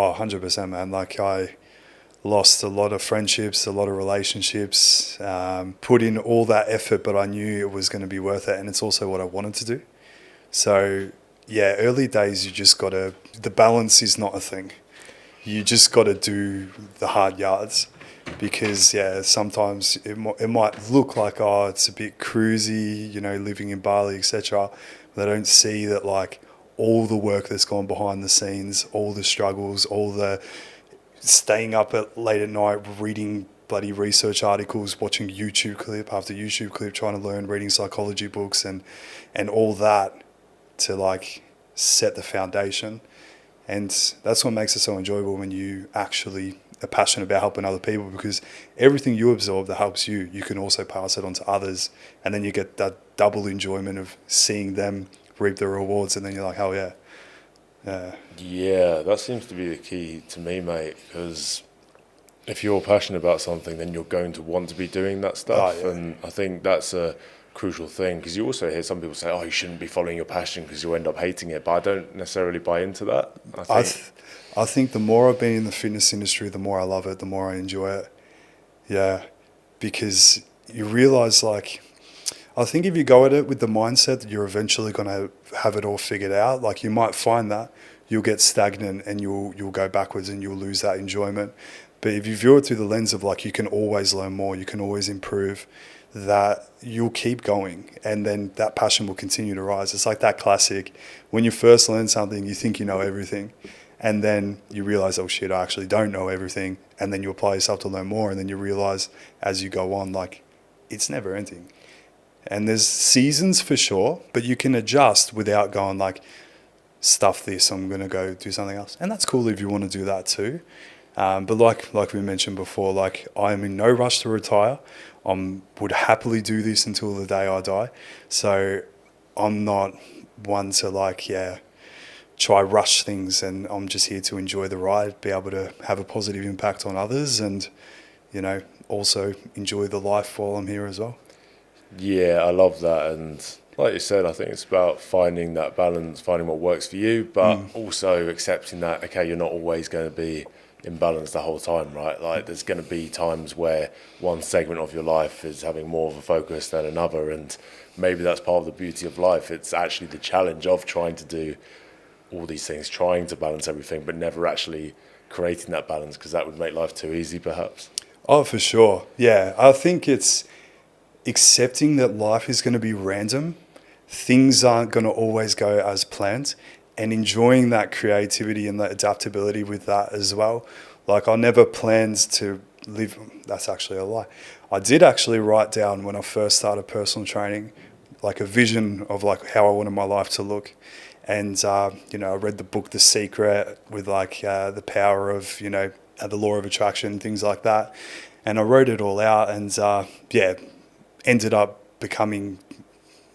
Oh, 100%, man. Like I lost a lot of friendships, a lot of relationships, put in all that effort, but I knew it was going to be worth it. And it's also what I wanted to do. So yeah, early days, you just got to, the balance is not a thing. You just got to do the hard yards because yeah, sometimes it might look like, oh, it's a bit cruisy, you know, living in Bali, etc. But they don't see that like all the work that's gone behind the scenes, all the struggles, all the staying up late at night, reading bloody research articles, watching YouTube clip after YouTube clip, trying to learn, reading psychology books and all that to like set the foundation. And that's what makes it so enjoyable when you actually are passionate about helping other people, because everything you absorb that helps you, you can also pass it on to others. And then you get that double enjoyment of seeing them reap the rewards. And then you're like, oh yeah. Yeah, that seems to be the key to me, mate, because if you're passionate about something, then you're going to want to be doing that stuff. Oh, yeah. And I think that's a crucial thing, because you also hear some people say, oh, you shouldn't be following your passion because you'll end up hating it. But I don't necessarily buy into that. I think the more I've been in the fitness industry, the more I love it, the more I enjoy it. Yeah, because you realize, like, I think if you go at it with the mindset that you're eventually going to have it all figured out, like you might find that you'll get stagnant and you'll go backwards and you'll lose that enjoyment. But if you view it through the lens of like you can always learn more, you can always improve, that you'll keep going and then that passion will continue to rise. It's like that classic, when you first learn something, you think you know everything. And then you realize, oh shit, I actually don't know everything. And then you apply yourself to learn more. And then you realize as you go on, like it's never ending. And there's seasons for sure, but you can adjust without going like, stuff this, I'm going to go do something else. And that's cool if you want to do that too. But like we mentioned before, like I'm in no rush to retire. Would happily do this until the day I die. So I'm not one to like, try rush things, and I'm just here to enjoy the ride, be able to have a positive impact on others and, you know, also enjoy the life while I'm here as well. Yeah, I love that. And like you said, I think it's about finding that balance, finding what works for you, but also accepting that, okay, you're not always going to be in balance the whole time, right? Like there's going to be times where one segment of your life is having more of a focus than another. And maybe that's part of the beauty of life. It's actually the challenge of trying to do all these things, trying to balance everything, but never actually creating that balance, because that would make life too easy, perhaps. Oh, for sure. Yeah, I think it's accepting that life is going to be random. Things aren't going to always go as planned, and enjoying that creativity and that adaptability with that as well. Like I never planned to live, that's actually a lie. I did actually write down when I first started personal training, like a vision of like how I wanted my life to look. And, you know, I read the book, The Secret, with like the power of, you know, the law of attraction, things like that. And I wrote it all out and, ended up becoming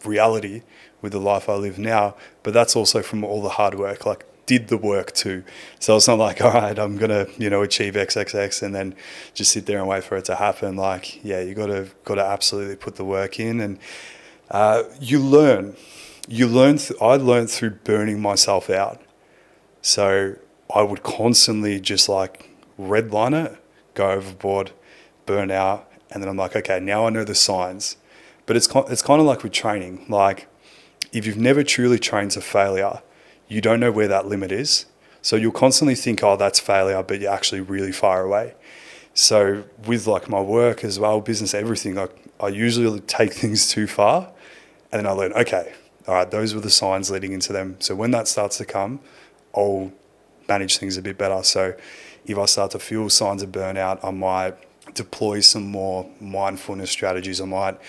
reality with the life I live now. But that's also from all the hard work, like did the work too. So it's not like, all right, I'm going to, you know, achieve XXX and then just sit there and wait for it to happen. Like, yeah, you got to absolutely put the work in, and you learn. I learned through burning myself out. So I would constantly just like redline it, go overboard, burn out. And then I'm like, okay, now I know the signs. But it's kind of like with training. Like if you've never truly trained to failure, you don't know where that limit is. So you'll constantly think, oh, that's failure, but you're actually really far away. So with like my work as well, business, everything, I usually take things too far. And then I learn, okay, all right, those were the signs leading into them. So when that starts to come, I'll manage things a bit better. So if I start to feel signs of burnout, I might deploy some more mindfulness strategies. I might,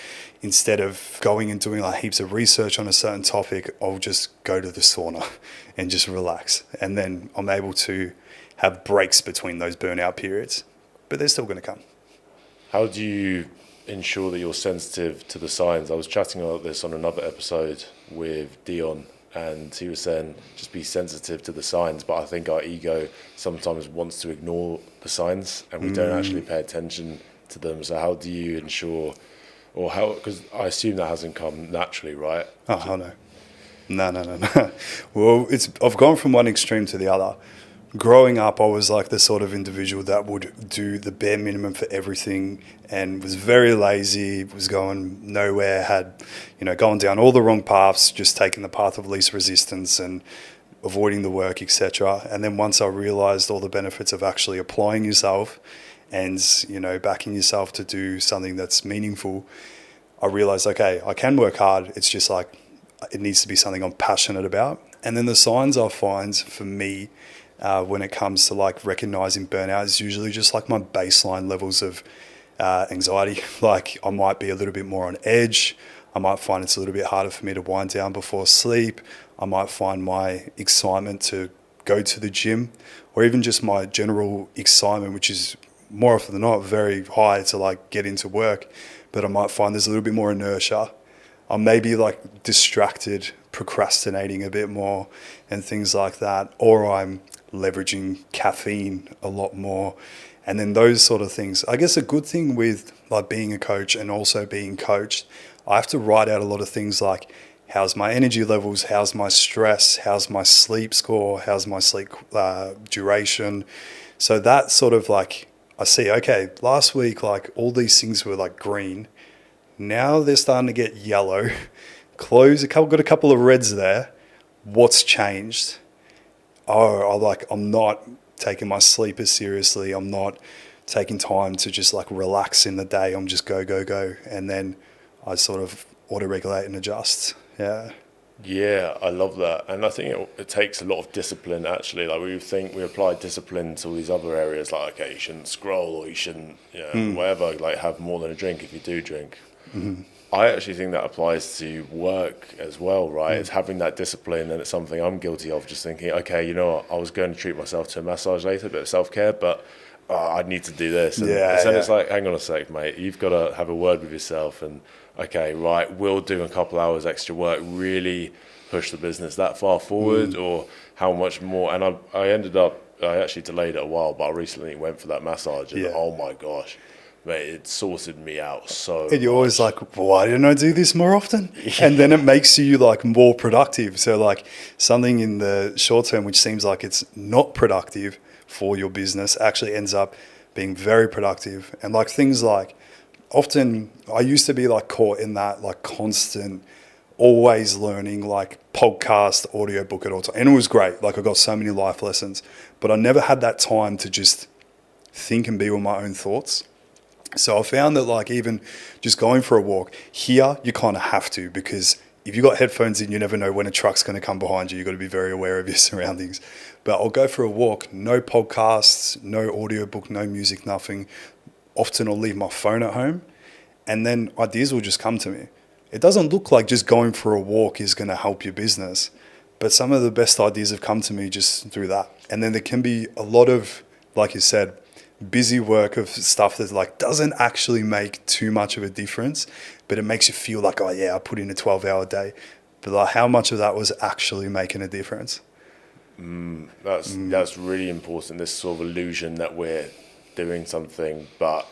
instead of going and doing like heaps of research on a certain topic, I'll just go to the sauna and just relax. And then I'm able to have breaks between those burnout periods, but they're still going to come. How do you ensure that you're sensitive to the signs? I was chatting about this on another episode with Dion, and he was saying just be sensitive to the signs, but I think our ego sometimes wants to ignore the signs and we don't actually pay attention to them. So how do you ensure, or how, because I assume that hasn't come naturally, right? Oh, no. No. Well, I've gone from one extreme to the other. growing up, I was like the sort of individual that would do the bare minimum for everything and was very lazy, was going nowhere, had, going down all the wrong paths, just taking the path of least resistance and avoiding the work, etc. And then once I realized all the benefits of actually applying yourself and, backing yourself to do something that's meaningful, I realized, okay, I can work hard. It's just like, it needs to be something I'm passionate about. And then the signs I find for me when it comes to like recognizing burnout is usually just like my baseline levels of anxiety. Like I might be a little bit more on edge. I might find it's a little bit harder for me to wind down before sleep. I might find my excitement to go to the gym, or even just my general excitement, which is more often than not very high, to like get into work. But I might find there's a little bit more inertia. I'm maybe like distracted, procrastinating a bit more and things like that. Or I'm leveraging caffeine a lot more. And then those sort of things. I guess a good thing with like being a coach and also being coached, I have to write out a lot of things like, how's my energy levels? How's my stress? How's my sleep score? How's my sleep duration? So that sort of like, I see, okay, last week, like all these things were like green. Now they're starting to get yellow. Got a couple of reds there. What's changed? I'm not taking my sleep as seriously. I'm not taking time to just like relax in the day. I'm just go, go, go. And then I sort of auto-regulate and adjust. Yeah. Yeah, I love that. And I think it takes a lot of discipline, actually. Like we apply discipline to all these other areas, like, okay, you shouldn't scroll or you shouldn't, whatever, like have more than a drink if you do drink. Mm-hmm. I actually think that applies to work as well, right? It's having that discipline, and it's something I'm guilty of, just thinking, okay, you know what, I was going to treat myself to a massage later, a bit of self-care, but I need to do this. And then it's like, hang on a sec, mate, you've got to have a word with yourself and, okay, right, we'll do a couple hours extra work, really push the business that far forward, or how much more. And I actually delayed it a while, but I recently went for that massage, and oh my gosh, mate, it sorted me out so And you're much. always like, why didn't I do this more often? And then it makes you like more productive. So like something in the short term, which seems like it's not productive for your business, actually ends up being very productive. And like things like, often I used to be like caught in that like constant, always learning, like podcast, audiobook at all time. And it was great. Like I got so many life lessons, but I never had that time to just think and be with my own thoughts. So I found that like even just going for a walk here, you kind of have to, because if you got headphones in, you never know when a truck's going to come behind you. You've got to be very aware of your surroundings. But I'll go for a walk, no podcasts, no audiobook, no music, nothing. Often I'll leave my phone at home, and then ideas will just come to me. It doesn't look like just going for a walk is going to help your business, but some of the best ideas have come to me just through that. And then there can be a lot of, like you said, busy work of stuff that like doesn't actually make too much of a difference, but it makes you feel like, oh yeah, I put in a 12-hour day. But like how much of that was actually making a difference? That's really important, this sort of illusion that we're doing something, but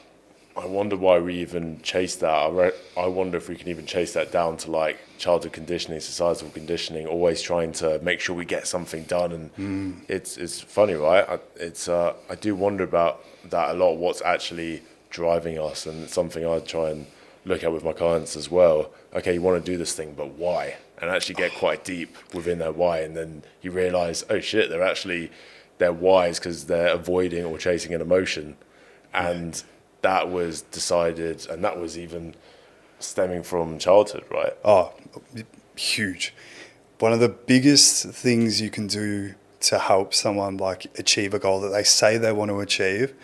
I wonder why we even chase that. I wonder if we can even chase that down to like childhood conditioning, societal conditioning, always trying to make sure we get something done. And it's funny, right? I do wonder about that a lot, what's actually driving us, and it's something I try and look at with my clients as well. Okay, you want to do this thing, but why? And actually get quite deep within their why, and then you realize, oh shit, their why is because they're avoiding or chasing an emotion. And that was decided, and that was even stemming from childhood, right? Oh, huge. One of the biggest things you can do to help someone like achieve a goal that they say they want to achieve,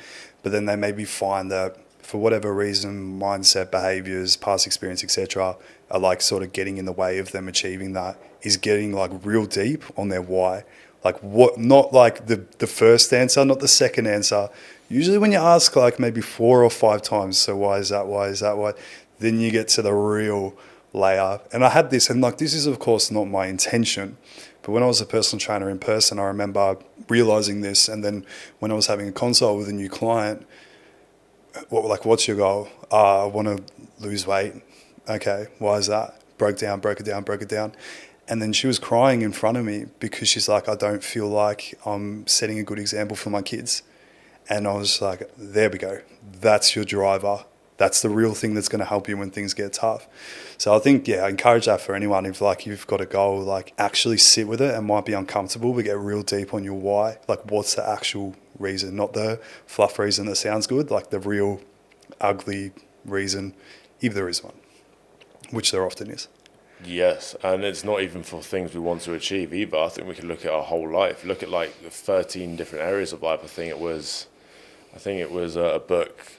but then they maybe find that for whatever reason, mindset, behaviors, past experience, etc., are like sort of getting in the way of them achieving that, is getting like real deep on their why. Like what, not like the first answer, not the second answer. Usually when you ask like maybe 4 or 5 times, so why is that, why, then you get to the real layer. And I had this, and like this is of course not my intention, but when I was a personal trainer in person, I remember realizing this. And then when I was having a consult with a new client, what's your goal? I want to lose weight. Okay, why is that? Broke it down. And then she was crying in front of me because she's like, I don't feel like I'm setting a good example for my kids. And I was like, there we go. That's your driver. That's the real thing that's going to help you when things get tough. So I think, I encourage that for anyone. If like you've got a goal, like actually sit with it. It might be uncomfortable, but get real deep on your why. Like what's the actual reason, not the fluff reason that sounds good, like the real ugly reason, if there is one, which there often is. Yes, and it's not even for things we want to achieve either. I think we could look at our whole life. Look at like the 13 different areas of life. I think it was a book.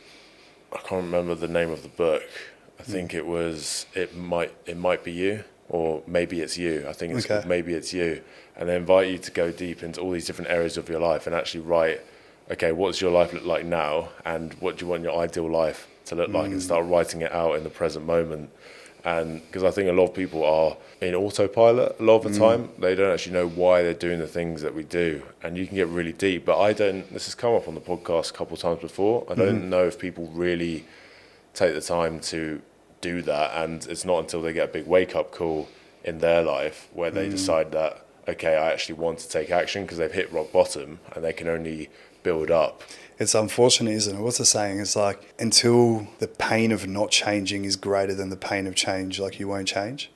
I can't remember the name of the book. I think it was it might be you, or maybe it's you. I think it's called Maybe It's You, and they invite you to go deep into all these different areas of your life and actually write, okay, what does your life look like now, and what do you want your ideal life to look like, and start writing it out in the present moment. And because I think a lot of people are in autopilot a lot of the time, they don't actually know why they're doing the things that we do, and you can get really deep. But I don't. This has come up on the podcast a couple of times before. I don't know if people really take the time to do that, and it's not until they get a big wake up call in their life where they decide that, okay, I actually want to take action, because they've hit rock bottom and they can only build up. It's unfortunate, isn't it? What's the saying? It's like, until the pain of not changing is greater than the pain of change, like you won't change.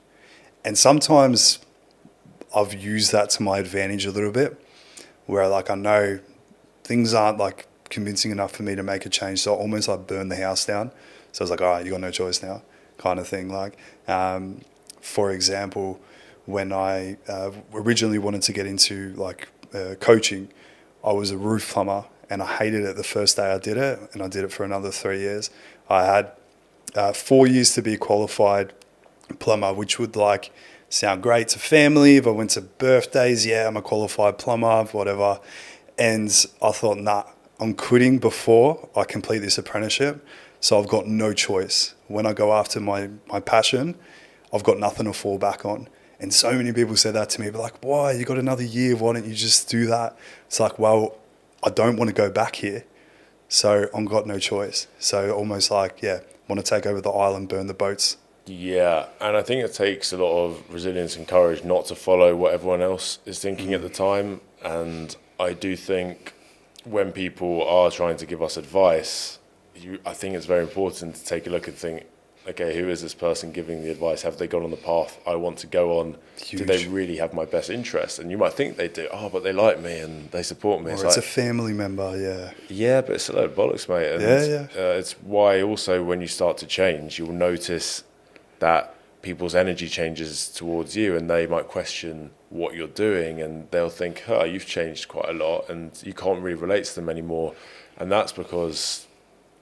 And sometimes I've used that to my advantage a little bit, where like I know things aren't like convincing enough for me to make a change. So I almost like burn the house down. So I was like, all right, you got no choice now, kind of thing. Like, for example, when I originally wanted to get into like coaching, I was a roof plumber. And I hated it the first day I did it, and I did it for another 3 years. I had 4 years to be a qualified plumber, which would like sound great to family. If I went to birthdays, I'm a qualified plumber, whatever. And I thought, nah, I'm quitting before I complete this apprenticeship. So I've got no choice. When I go after my passion, I've got nothing to fall back on. And so many people said that to me, but like, why? You got another year. Why don't you just do that? It's like, well, I don't want to go back here, so I've got no choice. So almost like, want to take over the island, burn the boats. Yeah, and I think it takes a lot of resilience and courage not to follow what everyone else is thinking at the time. And I do think when people are trying to give us advice, I think it's very important to take a look and think, okay, who is this person giving the advice? Have they gone on the path I want to go on? Huge. Do they really have my best interest? And you might think they do. Oh, but they like me and they support me. Or it's a family member, Yeah, but it's a load of bollocks, mate. And it's why also when you start to change, you'll notice that people's energy changes towards you, and they might question what you're doing, and they'll think, you've changed quite a lot, and you can't really relate to them anymore. And that's because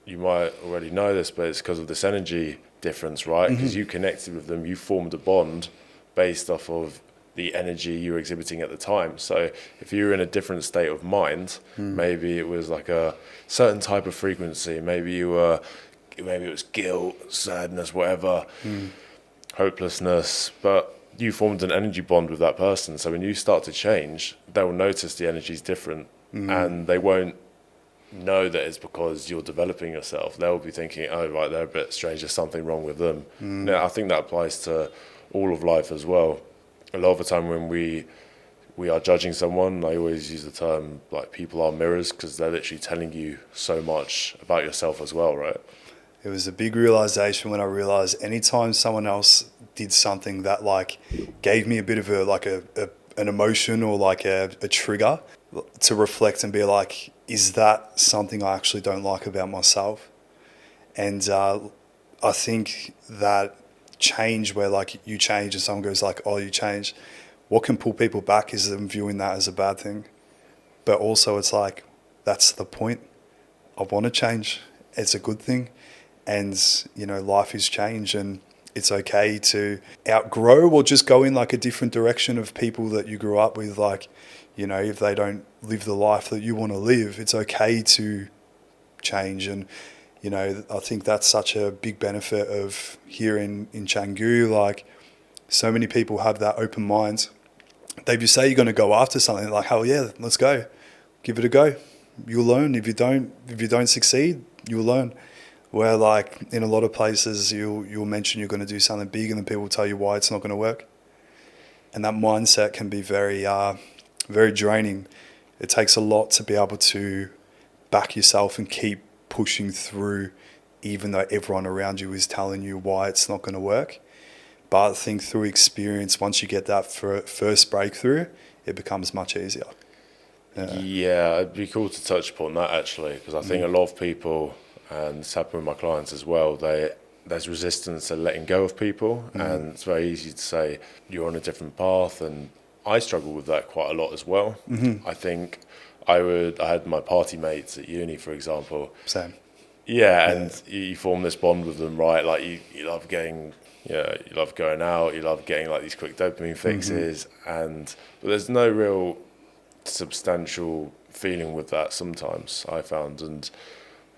you might already know this, but it's because of this energy difference, right? Because you connected with them, you formed a bond based off of the energy you were exhibiting at the time. So if you were in a different state of mind, maybe it was like a certain type of frequency, maybe it was guilt, sadness, whatever, hopelessness, but you formed an energy bond with that person. So when you start to change, they'll notice the energy's different, and they won't know that it's because you're developing yourself. They'll be thinking, oh, right, they're a bit strange, there's something wrong with them. Now, I think that applies to all of life as well. A lot of the time when we are judging someone, I always use the term, like, people are mirrors, because they're literally telling you so much about yourself as well, right? It was a big realization when I realized anytime someone else did something that like gave me a bit of an emotion or like a trigger, to reflect and be like, is that something I actually don't like about myself? And I think that change, where like you change and someone goes like, oh, you changed, what can pull people back is them viewing that as a bad thing. But also it's like, that's the point. I want to change. It's a good thing. And, life is change, and it's okay to outgrow or just go in like a different direction of people that you grew up with. Like, if they don't live the life that you want to live, it's okay to change. And, I think that's such a big benefit of here in Canggu. Like, so many people have that open mind. If you say you're going to go after something, like, hell yeah, let's go. Give it a go. You'll learn. If you don't succeed, you'll learn. Where like in a lot of places you'll mention you're going to do something big, and then people tell you why it's not going to work. and that mindset can be very draining. It takes a lot to be able to back yourself and keep pushing through, even though everyone around you is telling you why it's not going to work. But I think through experience, once you get that first breakthrough, it becomes much easier. Yeah, it'd be cool to touch upon that actually, because I think a lot of people, and it's happened with my clients as well, there's resistance to letting go of people, and it's very easy to say you're on a different path, and I struggle with that quite a lot as well. I think I had my party mates at uni, for example. Same. Yeah, and you form this bond with them, right? Like you love getting, you love going out, you love getting like these quick dopamine fixes, but there's no real substantial feeling with that sometimes, I found, and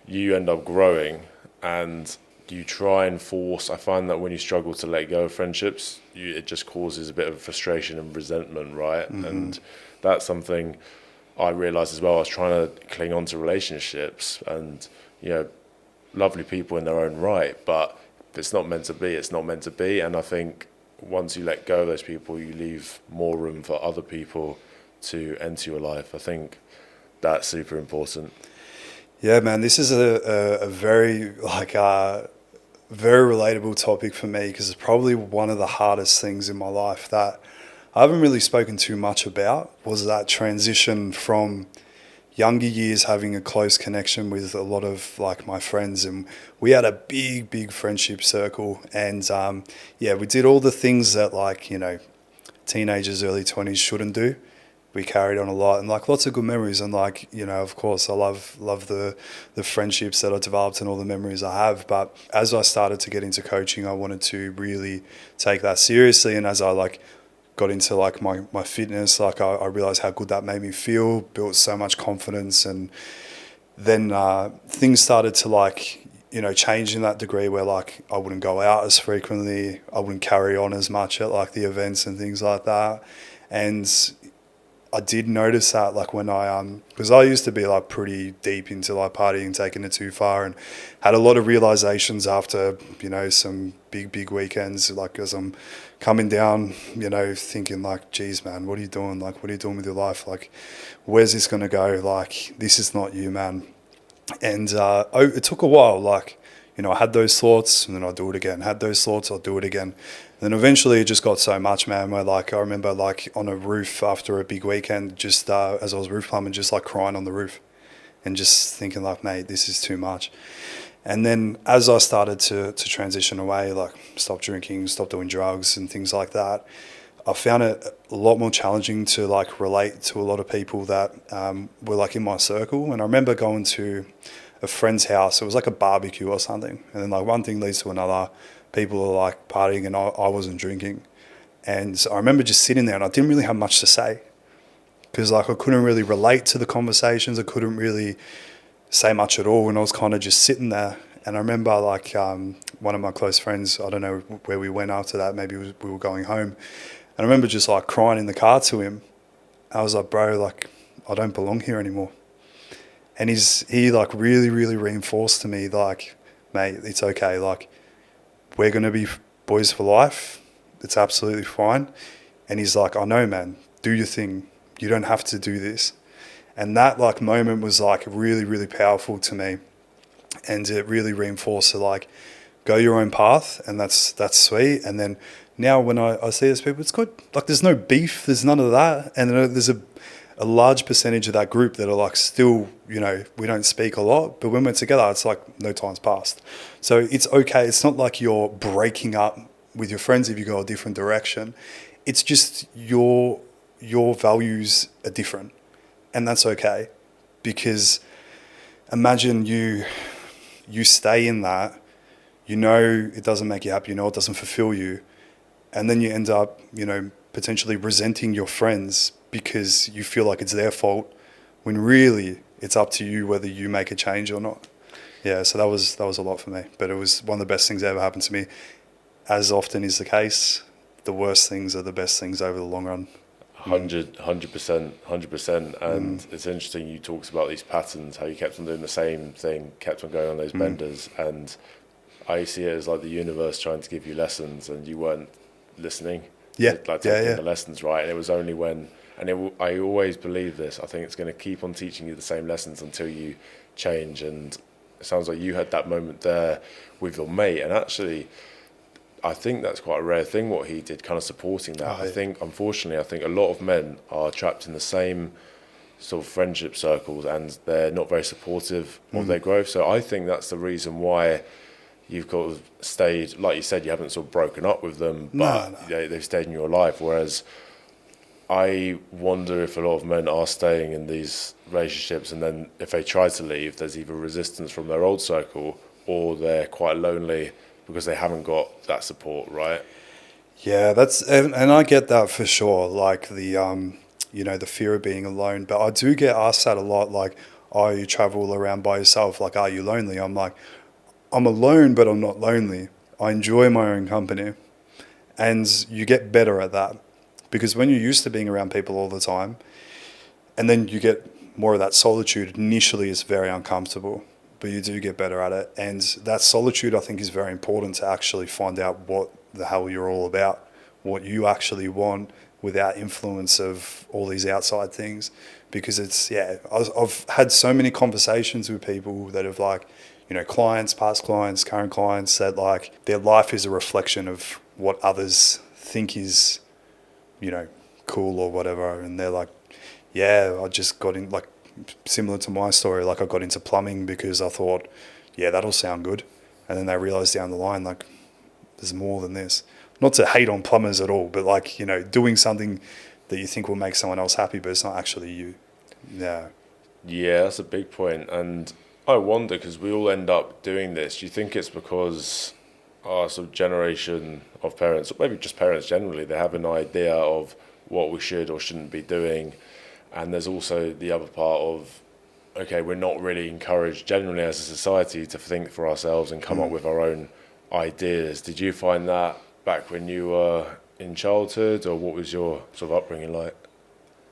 you end up growing and you try and force. I find that when you struggle to let go of friendships, it just causes a bit of frustration and resentment, right? And that's something I realised as well. I was trying to cling on to relationships and, lovely people in their own right, but if it's not meant to be, it's not meant to be. And I think once you let go of those people, you leave more room for other people to enter your life. I think that's super important. Yeah, man, this is a very very relatable topic for me, because it's probably one of the hardest things in my life that I haven't really spoken too much about, was that transition from younger years having a close connection with a lot of like my friends, and we had a big friendship circle, and we did all the things that teenagers, early 20s shouldn't do. We carried on a lot, and like lots of good memories, and of course I love the friendships that I developed and all the memories I have. But as I started to get into coaching, I wanted to really take that seriously, and as I got into my fitness, I realized how good that made me feel, built so much confidence, and then things started to change in that degree where I wouldn't go out as frequently, I wouldn't carry on as much at the events and things like that. And I did notice that when I because I used to be pretty deep into partying, taking it too far, and had a lot of realizations after some big weekends, as I'm coming down, thinking geez man, what are you doing, what are you doing with your life, where's this gonna go, this is not you, man. And it took a while, I had those thoughts, and then I'd do it again, had those thoughts, I'd do it again. Then eventually it just got so much, man, where I remember on a roof after a big weekend, just as I was roof plumbing, just crying on the roof and just thinking mate, this is too much. And then as I started to transition away, stop drinking, stop doing drugs and things like that, I found it a lot more challenging to relate to a lot of people that were in my circle. And I remember going to a friend's house. It was a barbecue or something, and then one thing leads to another. People are partying, and I wasn't drinking. And so I remember just sitting there, and I didn't really have much to say, because I couldn't really relate to the conversations. I couldn't really say much at all, and I was kind of just sitting there. And I remember one of my close friends, I don't know where we went after that, maybe we were going home, and I remember just crying in the car to him. I was like, bro, I don't belong here anymore. And he really reinforced to me, mate, it's okay, we're going to be boys for life, it's absolutely fine. And he's like, I know, man, do your thing, you don't have to do this. And that moment was really powerful to me, and it really reinforced to go your own path, and that's sweet. And then now when I see those people, it's good, there's no beef, there's none of that. And there's a large percentage of that group that are still, we don't speak a lot, but when we're together, it's no time's passed. So it's okay. It's not you're breaking up with your friends if you go a different direction. It's just your values are different, and that's okay. Because imagine you stay in that, it doesn't make you happy, it doesn't fulfill you, and then you end up, potentially resenting your friends because you feel like it's their fault, when really it's up to you whether you make a change or not. Yeah, so that was a lot for me, but it was one of the best things that ever happened to me. As often is the case, the worst things are the best things over the long run. 100%. And it's interesting, you talked about these patterns, how you kept on doing the same thing, kept on going on those benders, and I see it as the universe trying to give you lessons, and you weren't listening. Yeah, like yeah, taking yeah. the lessons, right? And it was only when, I always believe this, I think it's going to keep on teaching you the same lessons until you change. And it sounds like you had that moment there with your mate, and actually I think that's quite a rare thing what he did, kind of supporting that. Oh, I yeah. think, unfortunately, I think a lot of men are trapped in the same sort of friendship circles, and they're not very supportive of their growth. So I think that's the reason why you've got of stayed, like you said, you haven't sort of broken up with them, No, but no. they've stayed in your life. Whereas I wonder if a lot of men are staying in these relationships, and then if they try to leave, there's either resistance from their old circle, or they're quite lonely because they haven't got that support, right? Yeah, and I get that for sure. Like the fear of being alone. But I do get asked that a lot. Like, oh, you travel around by yourself. Like, are you lonely? I'm like, I'm alone, but I'm not lonely. I enjoy my own company, and you get better at that because when you're used to being around people all the time, and then you get more of that solitude. Initially, it's very uncomfortable, but you do get better at it. And that solitude, I think, is very important to actually find out what the hell you're all about, what you actually want without influence of all these outside things. Because I've had so many conversations with people that have like, clients, past clients, current clients, that like their life is a reflection of what others think is, cool or whatever. And they're like, yeah, I just got in, like, similar to my story, like I got into plumbing because I thought, yeah, that'll sound good. And then they realized down the line, like, there's more than this. Not to hate on plumbers at all, but like, doing something that you think will make someone else happy, but it's not actually you. Yeah. Yeah, that's a big point. And I wonder, because we all end up doing this, do you think it's because our sort of generation of parents, or maybe just parents generally, they have an idea of what we should or shouldn't be doing? And there's also the other part of, okay, we're not really encouraged generally as a society to think for ourselves and come up with our own ideas. Did you find that back when you were in childhood, or what was your sort of upbringing like?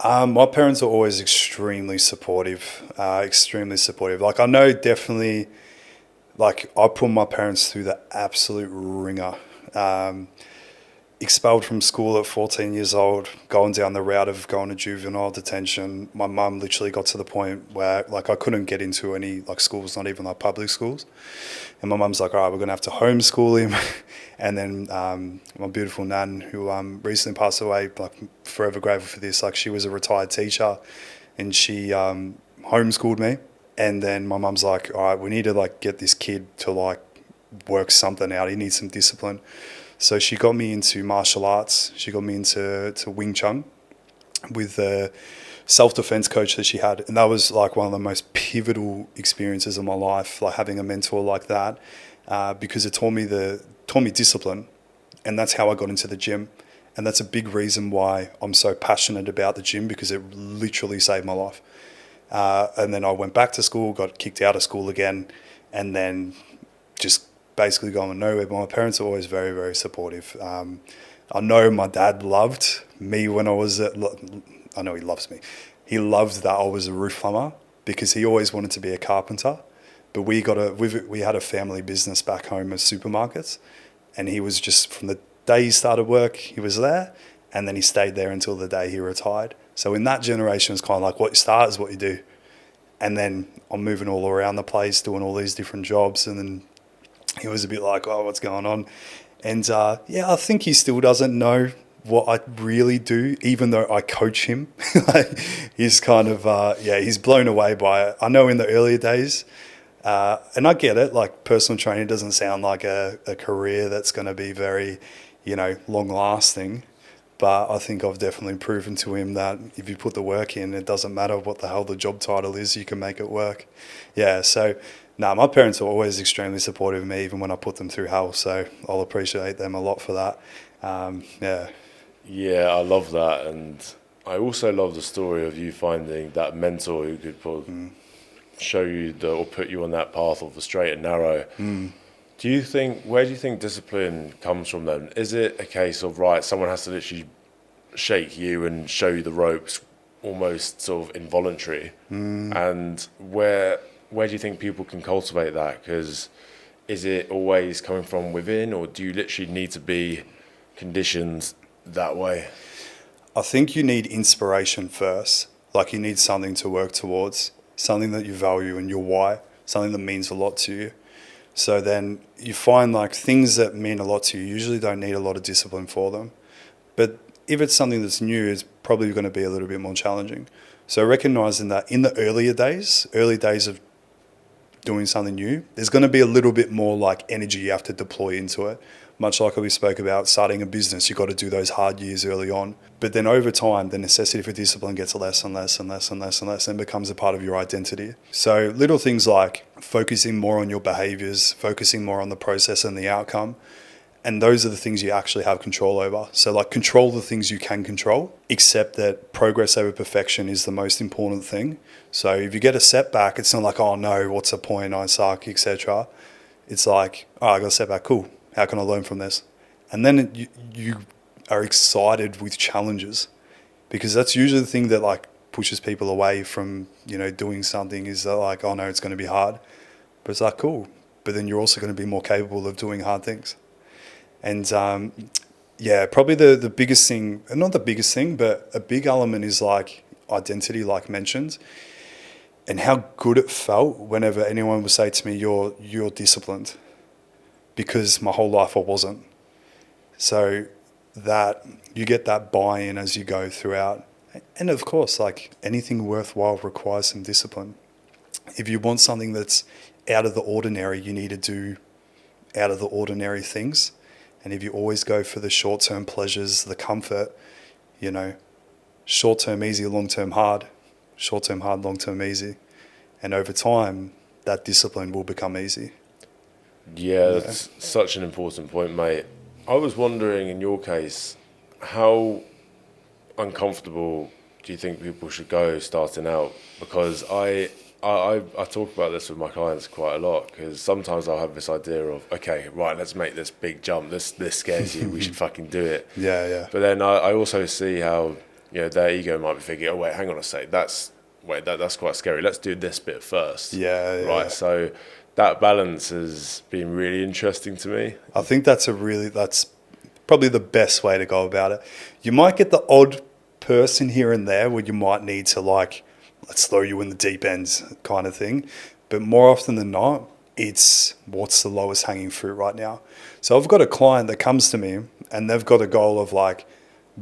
My parents are always extremely supportive, extremely supportive. Like, I know definitely, like, I put my parents through the absolute ringer. Expelled from school at 14 years old, going down the route of going to juvenile detention. My mum literally got to the point where, like, I couldn't get into any, like, schools, not even like public schools. And my mum's like, all right, we're going to have to homeschool him. And then my beautiful nan, who recently passed away, like, forever grateful for this. Like, she was a retired teacher, and she homeschooled me. And then my mum's like, all right, we need to, like, get this kid to, like, work something out. He needs some discipline. So she got me into martial arts. She got me into Wing Chun with the self-defense coach that she had. And that was like one of the most pivotal experiences of my life, like having a mentor like that, because it taught me discipline. And that's how I got into the gym. And that's a big reason why I'm so passionate about the gym, because it literally saved my life. And then I went back to school, got kicked out of school again, and then just basically going nowhere. But my parents are always very, very supportive. I know my dad loved me when I was I know he loves me. He loved that I was a roof plumber, because he always wanted to be a carpenter. But we had a family business back home as supermarkets, and he was just, from the day he started work, he was there, and then he stayed there until the day he retired. So in that generation, it's kind of like, what you start is what you do. And then I'm moving all around the place, doing all these different jobs, and then he was a bit like, oh, what's going on? And I think he still doesn't know what I really do, even though I coach him. Like, he's kind of, he's blown away by it. I know in the earlier days, and I get it, like, personal training doesn't sound like a career that's going to be very, long lasting. But I think I've definitely proven to him that if you put the work in, it doesn't matter what the hell the job title is, you can make it work. Yeah, so my parents are always extremely supportive of me, even when I put them through hell. So I'll appreciate them a lot for that. Yeah. Yeah, I love that. And I also love the story of you finding that mentor who could show you or put you on that path of the straight and narrow. Where do you think discipline comes from then? Is it a case of, right, someone has to literally shake you and show you the ropes, almost sort of involuntary? And where do you think people can cultivate that? Because is it always coming from within, or do you literally need to be conditioned that way? I think you need inspiration first. Like you need something to work towards, something that you value and your why, something that means a lot to you. So then you find like things that mean a lot to you usually don't need a lot of discipline for them. But if it's something that's new, it's probably going to be a little bit more challenging. So recognizing that in the early days of doing something new, there's going to be a little bit more like energy you have to deploy into it. Much like we spoke about starting a business, you've got to do those hard years early on. But then over time, the necessity for discipline gets less and less and less and less and less and becomes a part of your identity. So little things like focusing more on your behaviors, focusing more on the process and the outcome. And those are the things you actually have control over. So like control the things you can control, accept that progress over perfection is the most important thing. So if you get a setback, it's not like, oh no, what's the point, I suck, etc. It's like, oh, I got a setback, cool. How can I learn from this? And then you are excited with challenges, because that's usually the thing that like pushes people away from, doing something, is that like, oh no, it's going to be hard. But it's like, cool. But then you're also going to be more capable of doing hard things. And probably the biggest thing, not the biggest thing, but a big element is like identity, like mentioned, and how good it felt whenever anyone would say to me, you're disciplined, because my whole life I wasn't. So that you get that buy-in as you go throughout. And of course, like anything worthwhile requires some discipline. If you want something that's out of the ordinary, you need to do out of the ordinary things. And if you always go for the short-term pleasures, the comfort, short-term easy, long-term hard, short-term hard, long-term easy. And over time, that discipline will become easy. Yeah, that's such an important point, mate. I was wondering, in your case, how uncomfortable do you think people should go starting out? Because I talk about this with my clients quite a lot, because sometimes I'll have this idea of, okay, right, let's make this big jump. This scares you. We should fucking do it. Yeah. But then I also see how their ego might be thinking, oh wait, hang on a sec, that's quite scary. Let's do this bit first. Yeah. Right. So that balance has been really interesting to me. I think that's probably the best way to go about it. You might get the odd person here and there where you might need to like, let's throw you in the deep end kind of thing. But more often than not, it's what's the lowest hanging fruit right now. So I've got a client that comes to me and they've got a goal of like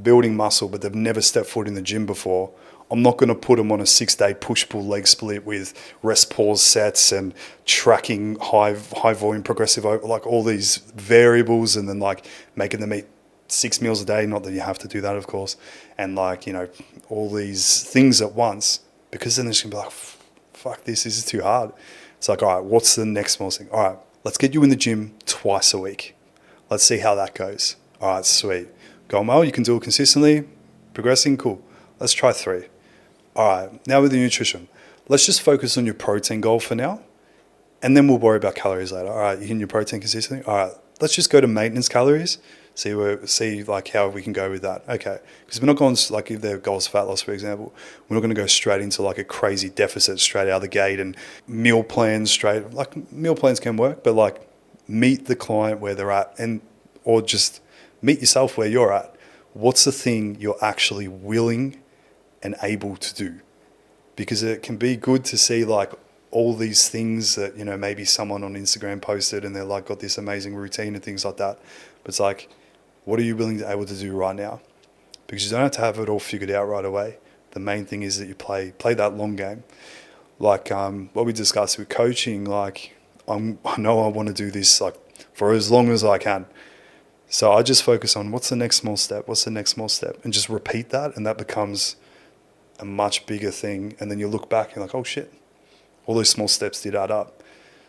building muscle, but they've never stepped foot in the gym before. I'm not going to put them on a 6-day push-pull leg split with rest pause sets and tracking high volume progressive, like all these variables, and then like making them eat 6 meals a day. Not that you have to do that, of course. And like, all these things at once, because then they're just going to be like, fuck this is too hard. It's like, all right, what's the next small thing? All right, let's get you in the gym twice a week. Let's see how that goes. All right, sweet. Going well, you can do it consistently, progressing, cool. Let's try 3. All right, now with the nutrition, let's just focus on your protein goal for now, and then we'll worry about calories later. All right, you hitting your protein consistently? All right, let's just go to maintenance calories, see like how we can go with that. Okay, because we're not going, like if their goal is fat loss, for example, we're not going to go straight into like a crazy deficit straight out of the gate and meal plans can work, but like meet the client where they're at, or just meet yourself where you're at. What's the thing you're actually willing and able to do? Because it can be good to see like all these things that, maybe someone on Instagram posted and they're like got this amazing routine and things like that. But it's like, what are you willing to able to do right now? Because you don't have to have it all figured out right away. The main thing is that you play that long game. Like what we discussed with coaching, like I know I want to do this like for as long as I can. So I just focus on what's the next small step, and just repeat that, and that becomes a much bigger thing. And then you look back and you're like, oh shit, all those small steps did add up.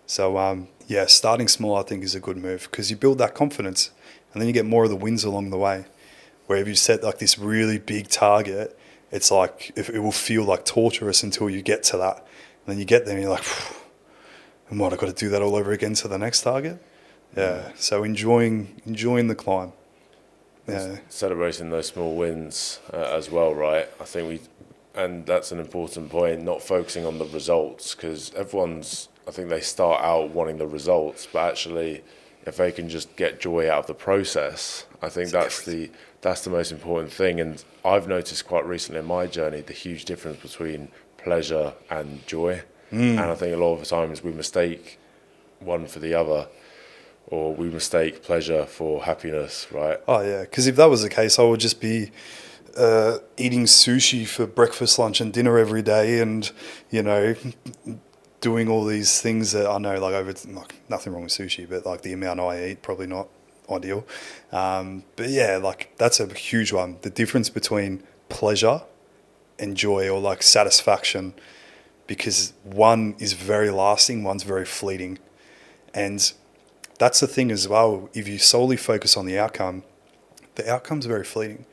So starting small I think is a good move, because you build that confidence and then you get more of the wins along the way. Where if you set like this really big target, it's like it will feel like torturous until you get to that. And then you get there and you're like, and what, I've got to do that all over again to the next target? Yeah. So enjoying the climb. Yeah. Celebrating those small wins as well, right? And that's an important point, not focusing on the results, because I think they start out wanting the results, but actually if they can just get joy out of the process, I think that's the most important thing. And I've noticed quite recently in my journey the huge difference between pleasure and joy. And I think a lot of the times we mistake one for the other, or we mistake pleasure for happiness, right? Oh yeah, because if that was the case, I would just be eating sushi for breakfast, lunch, and dinner every day, and doing all these things that I know, like nothing wrong with sushi, but like the amount I eat, probably not ideal. But yeah, like that's a huge one. The difference between pleasure and joy, or like satisfaction, because one is very lasting, one's very fleeting. And that's the thing as well. If you solely focus on the outcome's very fleeting.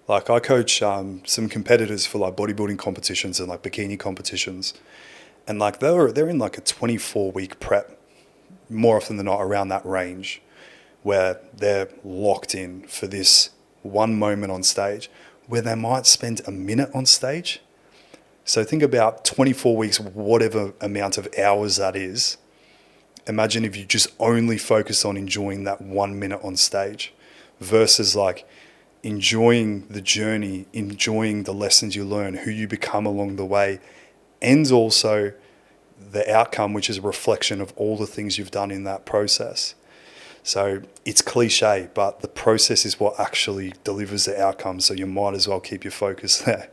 Like I coach some competitors for like bodybuilding competitions and like bikini competitions. And like they're in like a 24-week prep, more often than not around that range, where they're locked in for this one moment on stage, where they might spend a minute on stage. So think about 24 weeks, whatever amount of hours that is. Imagine if you just only focus on enjoying that 1 minute on stage versus like enjoying the journey, enjoying the lessons you learn, who you become along the way, and also the outcome, which is a reflection of all the things you've done in that process. So it's cliche, but the process is what actually delivers the outcome. So you might as well keep your focus there.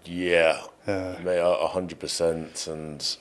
Yeah, mate, 100%. And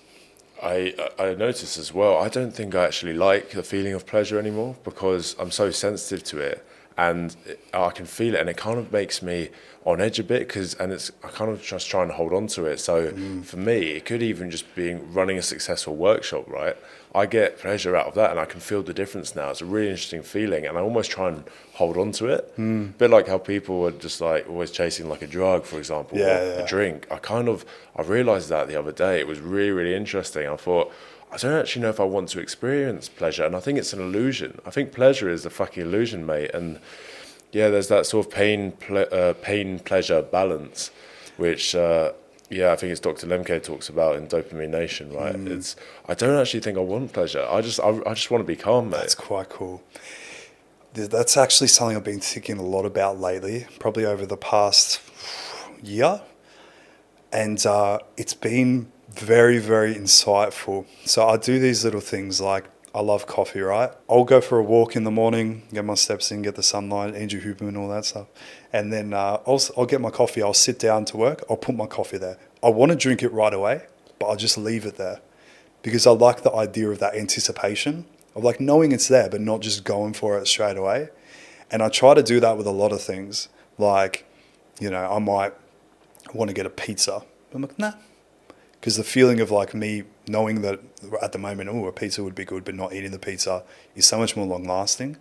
I noticed as well, I don't think I actually like the feeling of pleasure anymore, because I'm so sensitive to it, and I can feel it, and it kind of makes me on edge a bit, I kind of just trying to hold on to it. So for me, it could even just be running a successful workshop, right? I get pleasure out of that, and I can feel the difference now. It's a really interesting feeling, and I almost try and hold on to it. A bit like how people are just like always chasing like a drug, for example, or a drink. I realized that the other day. It was really, really interesting. I thought, I don't actually know if I want to experience pleasure, and I think it's an illusion. I think pleasure is a fucking illusion, mate. And yeah, there's that sort of pain-pleasure balance, which I think it's Dr. Lemke talks about in Dopamine Nation, right? I don't actually think I want pleasure. I just want to be calm, mate. That's quite cool. That's actually something I've been thinking a lot about lately, probably over the past year, and it's been very, very insightful. So I do these little things like, I love coffee, right? I'll go for a walk in the morning, get my steps in, get the sunlight, Andrew Huberman, all that stuff. And then I'll get my coffee, I'll sit down to work, I'll put my coffee there. I want to drink it right away, but I'll just leave it there, because I like the idea of that anticipation, of like knowing it's there, but not just going for it straight away. And I try to do that with a lot of things. Like, I might want to get a pizza. I'm like, nah. Because the feeling of like me knowing that at the moment, a pizza would be good, but not eating the pizza is so much more long lasting.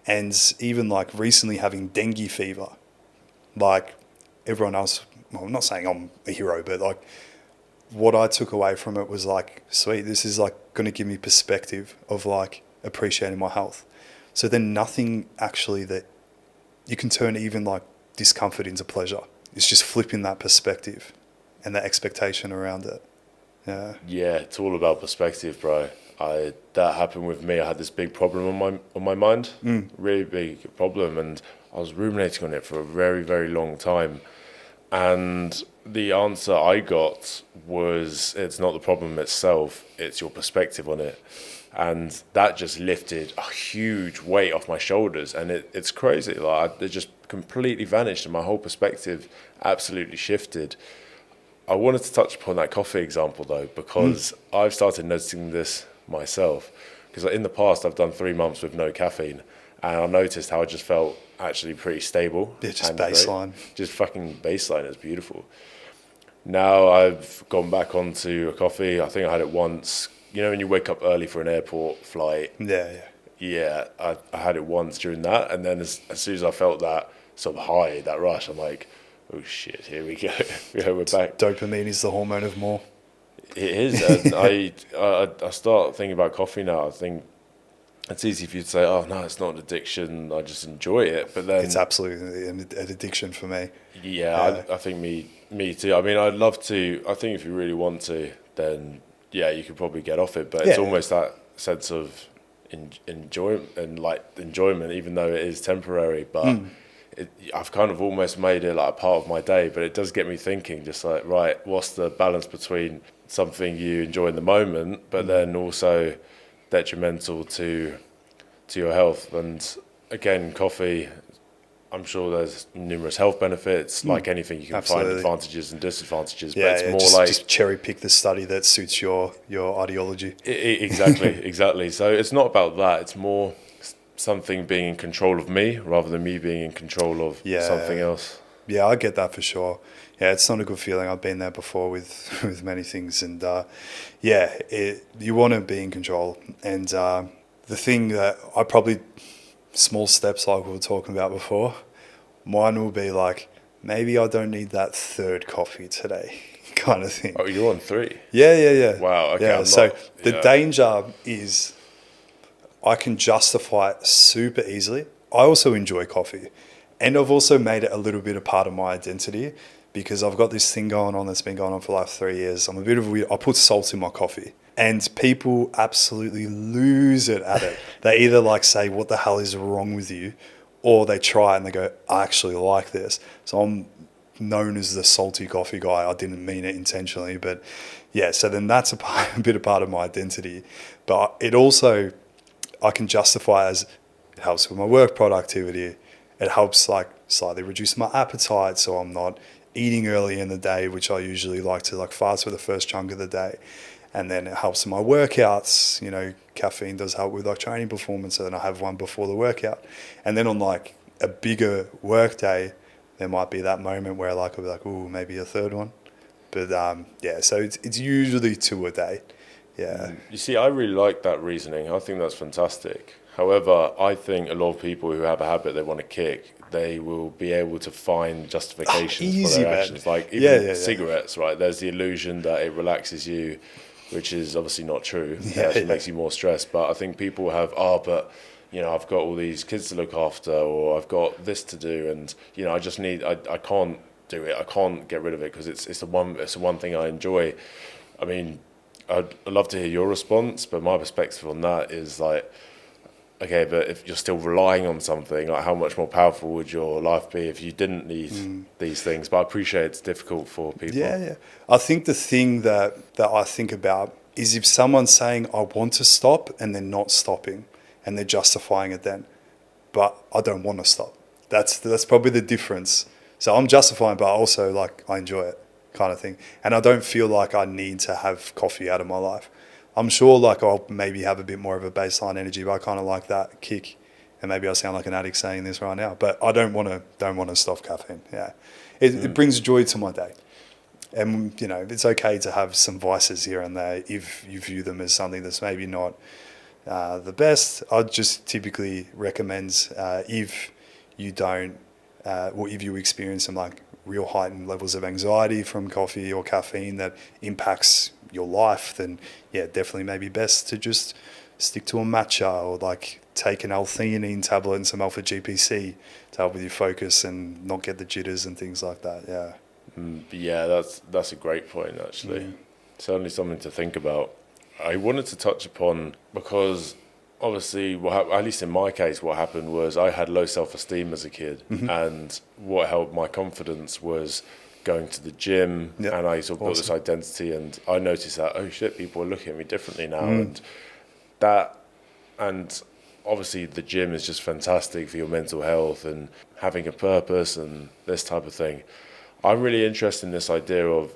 And even like recently having dengue fever, like everyone else, well, I'm not saying I'm a hero, but like what I took away from it was like, sweet, this is like going to give me perspective of like appreciating my health. So then nothing actually that you can turn even like discomfort into pleasure. It's just flipping that perspective and that expectation around it. Yeah, it's all about perspective, bro. That happened with me. I had this big problem on my mind, really big problem, and I was ruminating on it for a very, very long time. And the answer I got was, it's not the problem itself, it's your perspective on it. And that just lifted a huge weight off my shoulders, and it's crazy. Like, it just completely vanished, and my whole perspective absolutely shifted. I wanted to touch upon that coffee example though, because I've started noticing this myself. Because in the past, I've done 3 months with no caffeine, and I noticed how I just felt actually pretty stable. Yeah, just baseline. Great. Just fucking baseline. It's beautiful. Now I've gone back onto a coffee. I think I had it once. You know when you wake up early for an airport flight? Yeah, I had it once during that, and then as soon as I felt that sort of high, that rush, I'm like, oh shit, here we go. We're back. Dopamine is the hormone of more. It is. And I start thinking about coffee now. I think it's easy for you to say, oh no, it's not an addiction, I just enjoy it. But then it's absolutely an addiction for me. Yeah, I think me too. I mean, I'd love to. I think if you really want to, then yeah, you could probably get off it. But it's almost that sense of enjoyment, even though it is temporary. But I've kind of almost made it like a part of my day. But it does get me thinking, just like, right, what's the balance between something you enjoy in the moment, but then also detrimental to your health? And again, coffee, I'm sure there's numerous health benefits. Like anything, you can find advantages and disadvantages. Yeah, but it's more like just cherry pick the study that suits your ideology. Exactly. So it's not about that. It's more something being in control of me rather than me being in control of something else. Yeah, I get that for sure. Yeah, it's not a good feeling. I've been there before with many things, and you want to be in control. And the thing that I probably, small steps like we were talking about before, mine will be like, maybe I don't need that third coffee today, kind of thing. Oh, you're on 3? Yeah. Wow. Okay. Yeah. So the danger is I can justify it super easily. I also enjoy coffee, and I've also made it a little bit a part of my identity, because I've got this thing going on that's been going on for like 3 years. I'm a bit of a weird. I put salt in my coffee, and people absolutely lose it at it. They either like say, "What the hell is wrong with you?" or they try and they go, "I actually like this." So I'm known as the salty coffee guy. I didn't mean it intentionally, but yeah. So then that's a bit a part of my identity. But it also, I can justify as it helps with my work productivity. It helps like slightly reduce my appetite, so I'm not eating early in the day, which I usually like to like fast for the first chunk of the day. And then it helps in my workouts. You know, caffeine does help with like training performance, and I have one before the workout. And then on like a bigger work day, there might be that moment where like I'll be like, "Ooh, maybe a third one." But so it's usually 2 a day. Yeah. You see, I really like that reasoning. I think that's fantastic. However, I think a lot of people who have a habit they want to kick, they will be able to find justifications for their actions. Like even cigarettes, right? There's the illusion that it relaxes you, which is obviously not true. It actually makes you more stressed. But I think people have, but I've got all these kids to look after, or I've got this to do, and I just need, I can't do it. I can't get rid of it because it's the one thing I enjoy. I mean, I'd love to hear your response, but my perspective on that is like, okay, but if you're still relying on something, like how much more powerful would your life be if you didn't need these things? But I appreciate it's difficult for people. Yeah. I think the thing that I think about is if someone's saying, "I want to stop," and they're not stopping, and they're justifying it then, but I don't want to stop. That's probably the difference. So I'm justifying, but also like I enjoy it, kind of thing. And I don't feel like I need to have coffee out of my life. I'm sure like I'll maybe have a bit more of a baseline energy, but I kind of like that kick. And maybe I sound like an addict saying this right now, but I don't want to stop caffeine. Yeah, it brings joy to my day, and it's okay to have some vices here and there if you view them as something that's maybe not the best. I'd just typically recommend if you don't, or if you experience some like real heightened levels of anxiety from coffee or caffeine that impacts your life, then definitely maybe best to just stick to a matcha, or like take an L-theanine tablet and some alpha GPC to help with your focus and not get the jitters and things like that. That's a great point actually. Certainly something to think about. I wanted to touch upon, because obviously at least in my case, what happened was I had low self-esteem as a kid, and what helped my confidence was going to the gym, and I sort of built this identity, and I noticed that, oh shit, people are looking at me differently now, and obviously the gym is just fantastic for your mental health and having a purpose and this type of thing. I'm really interested in this idea of,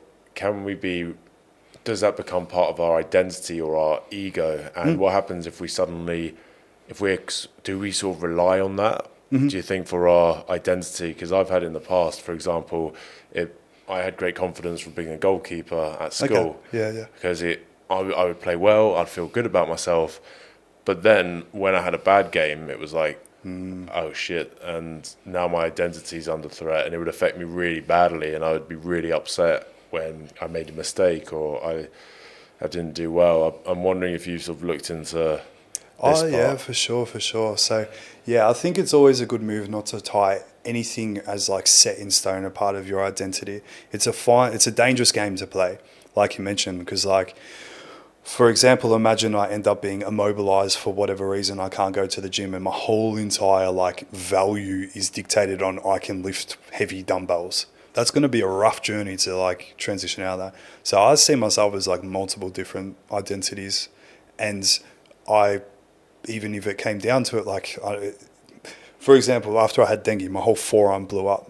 does that become part of our identity or our ego, and what happens if we do we sort of rely on that? Do you think, for our identity? Because I've had in the past, for example, I had great confidence from being a goalkeeper at school. Okay. Because I would play well, I'd feel good about myself. But then when I had a bad game, it was like, oh shit, and now my identity's under threat, and it would affect me really badly, and I would be really upset when I made a mistake or I didn't do well. I'm wondering if you've sort of looked into this part. Yeah, for sure. So, I think it's always a good move not to tie anything as like set in stone, a part of your identity. It's a dangerous game to play, like you mentioned, because like for example, imagine I end up being immobilized for whatever reason. I can't go to the gym, and my whole entire like value is dictated on I can lift heavy dumbbells. That's going to be a rough journey to like transition out of that. So I see myself as like multiple different identities, and I, even if it came down to it, like for example, after I had dengue, my whole forearm blew up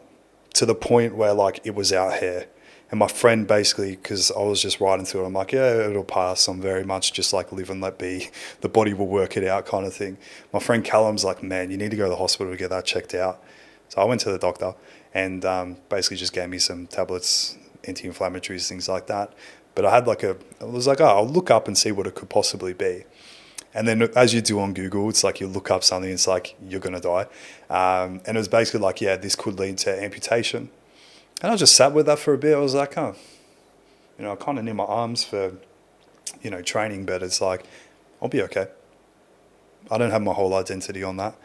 to the point where like it was out here. And my friend basically, because I was just riding through it, I'm like, yeah, it'll pass. I'm very much just like live and let be. The body will work it out kind of thing. My friend Callum's like, man, you need to go to the hospital to get that checked out. So I went to the doctor and basically just gave me some tablets, anti-inflammatories, things like that. But I was like, oh, I'll look up and see what it could possibly be. And then as you do on Google, it's like you look up something, it's like, you're going to die. And it was basically like, yeah, this could lead to amputation. And I just sat with that for a bit. I was like, oh, I kind of need my arms for, training, but it's like, I'll be okay. I don't have my whole identity on that.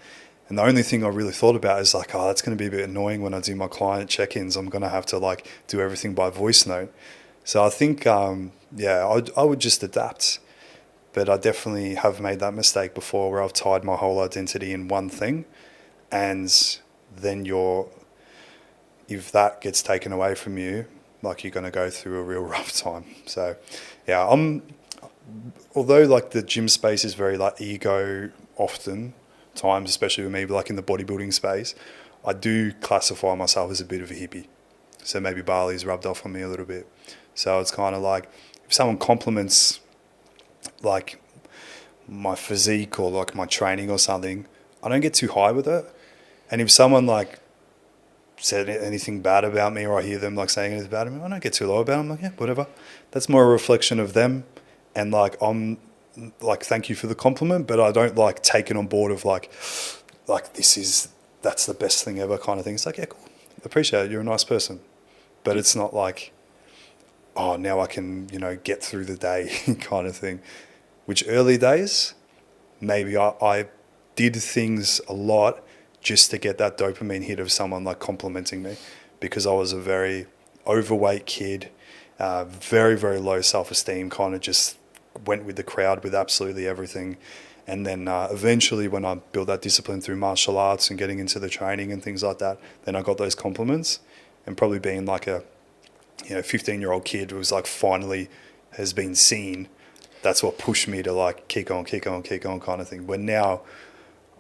And the only thing I really thought about is like, oh, that's going to be a bit annoying when I do my client check-ins. I'm going to have to like do everything by voice note. So I think, I would just adapt. But I definitely have made that mistake before where I've tied my whole identity in one thing. And then if that gets taken away from you, like you're going to go through a real rough time. So, yeah, although like the gym space is very like ego often times, especially with me, like in the bodybuilding space, I do classify myself as a bit of a hippie. So maybe Bali's rubbed off on me a little bit. So it's kind of like if someone compliments like my physique or like my training or something, I don't get too high with it. And if someone like said anything bad about me or I hear them like saying anything bad about me, I don't get too low about it. I'm like, yeah, whatever. That's more a reflection of them. And like, I'm like, thank you for the compliment, but I don't like take it on board of like that's the best thing ever kind of thing. It's like, yeah, cool. Appreciate it. You're a nice person. But it's not like, oh, now I can, get through the day kind of thing. Which early days, maybe I did things a lot just to get that dopamine hit of someone like complimenting me, because I was a very overweight kid, very, very low self-esteem, kind of just went with the crowd with absolutely everything. And then eventually when I built that discipline through martial arts and getting into the training and things like that, then I got those compliments. And probably being like a 15-year-old kid who was like finally has been seen, that's what pushed me to like keep on kind of thing. When now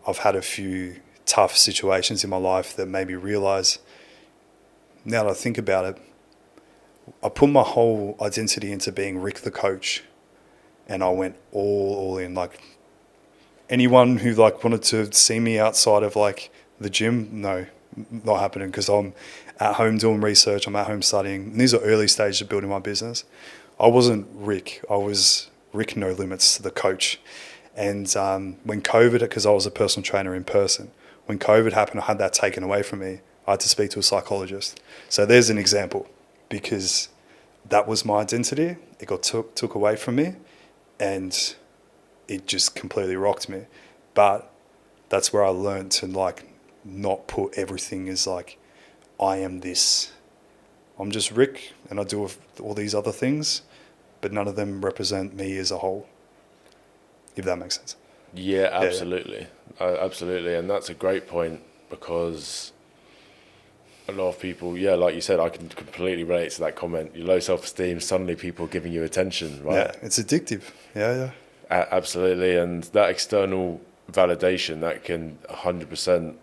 I've had a few tough situations in my life that made me realize, now that I think about it, I put my whole identity into being Rick the coach, and I went all in. Like anyone who like wanted to see me outside of like the gym, no, not happening, because I'm at home doing research, I'm at home studying. And these are early stages of building my business. I wasn't Rick, I was Rick No Limits, the coach. And when COVID, because I was a personal trainer in person, when COVID happened, I had that taken away from me. I had to speak to a psychologist. So there's an example, because that was my identity. It got took away from me, and it just completely rocked me. But that's where I learned to like not put everything as like, I am this. I'm just Rick, and I do all these other things, but none of them represent me as a whole, if that makes sense. Yeah, absolutely. Absolutely. And that's a great point, because a lot of people, like you said, I can completely relate to that comment. Your low self-esteem, suddenly people giving you attention, right? Yeah, it's addictive. Yeah. Absolutely. And that external validation, that can 100%,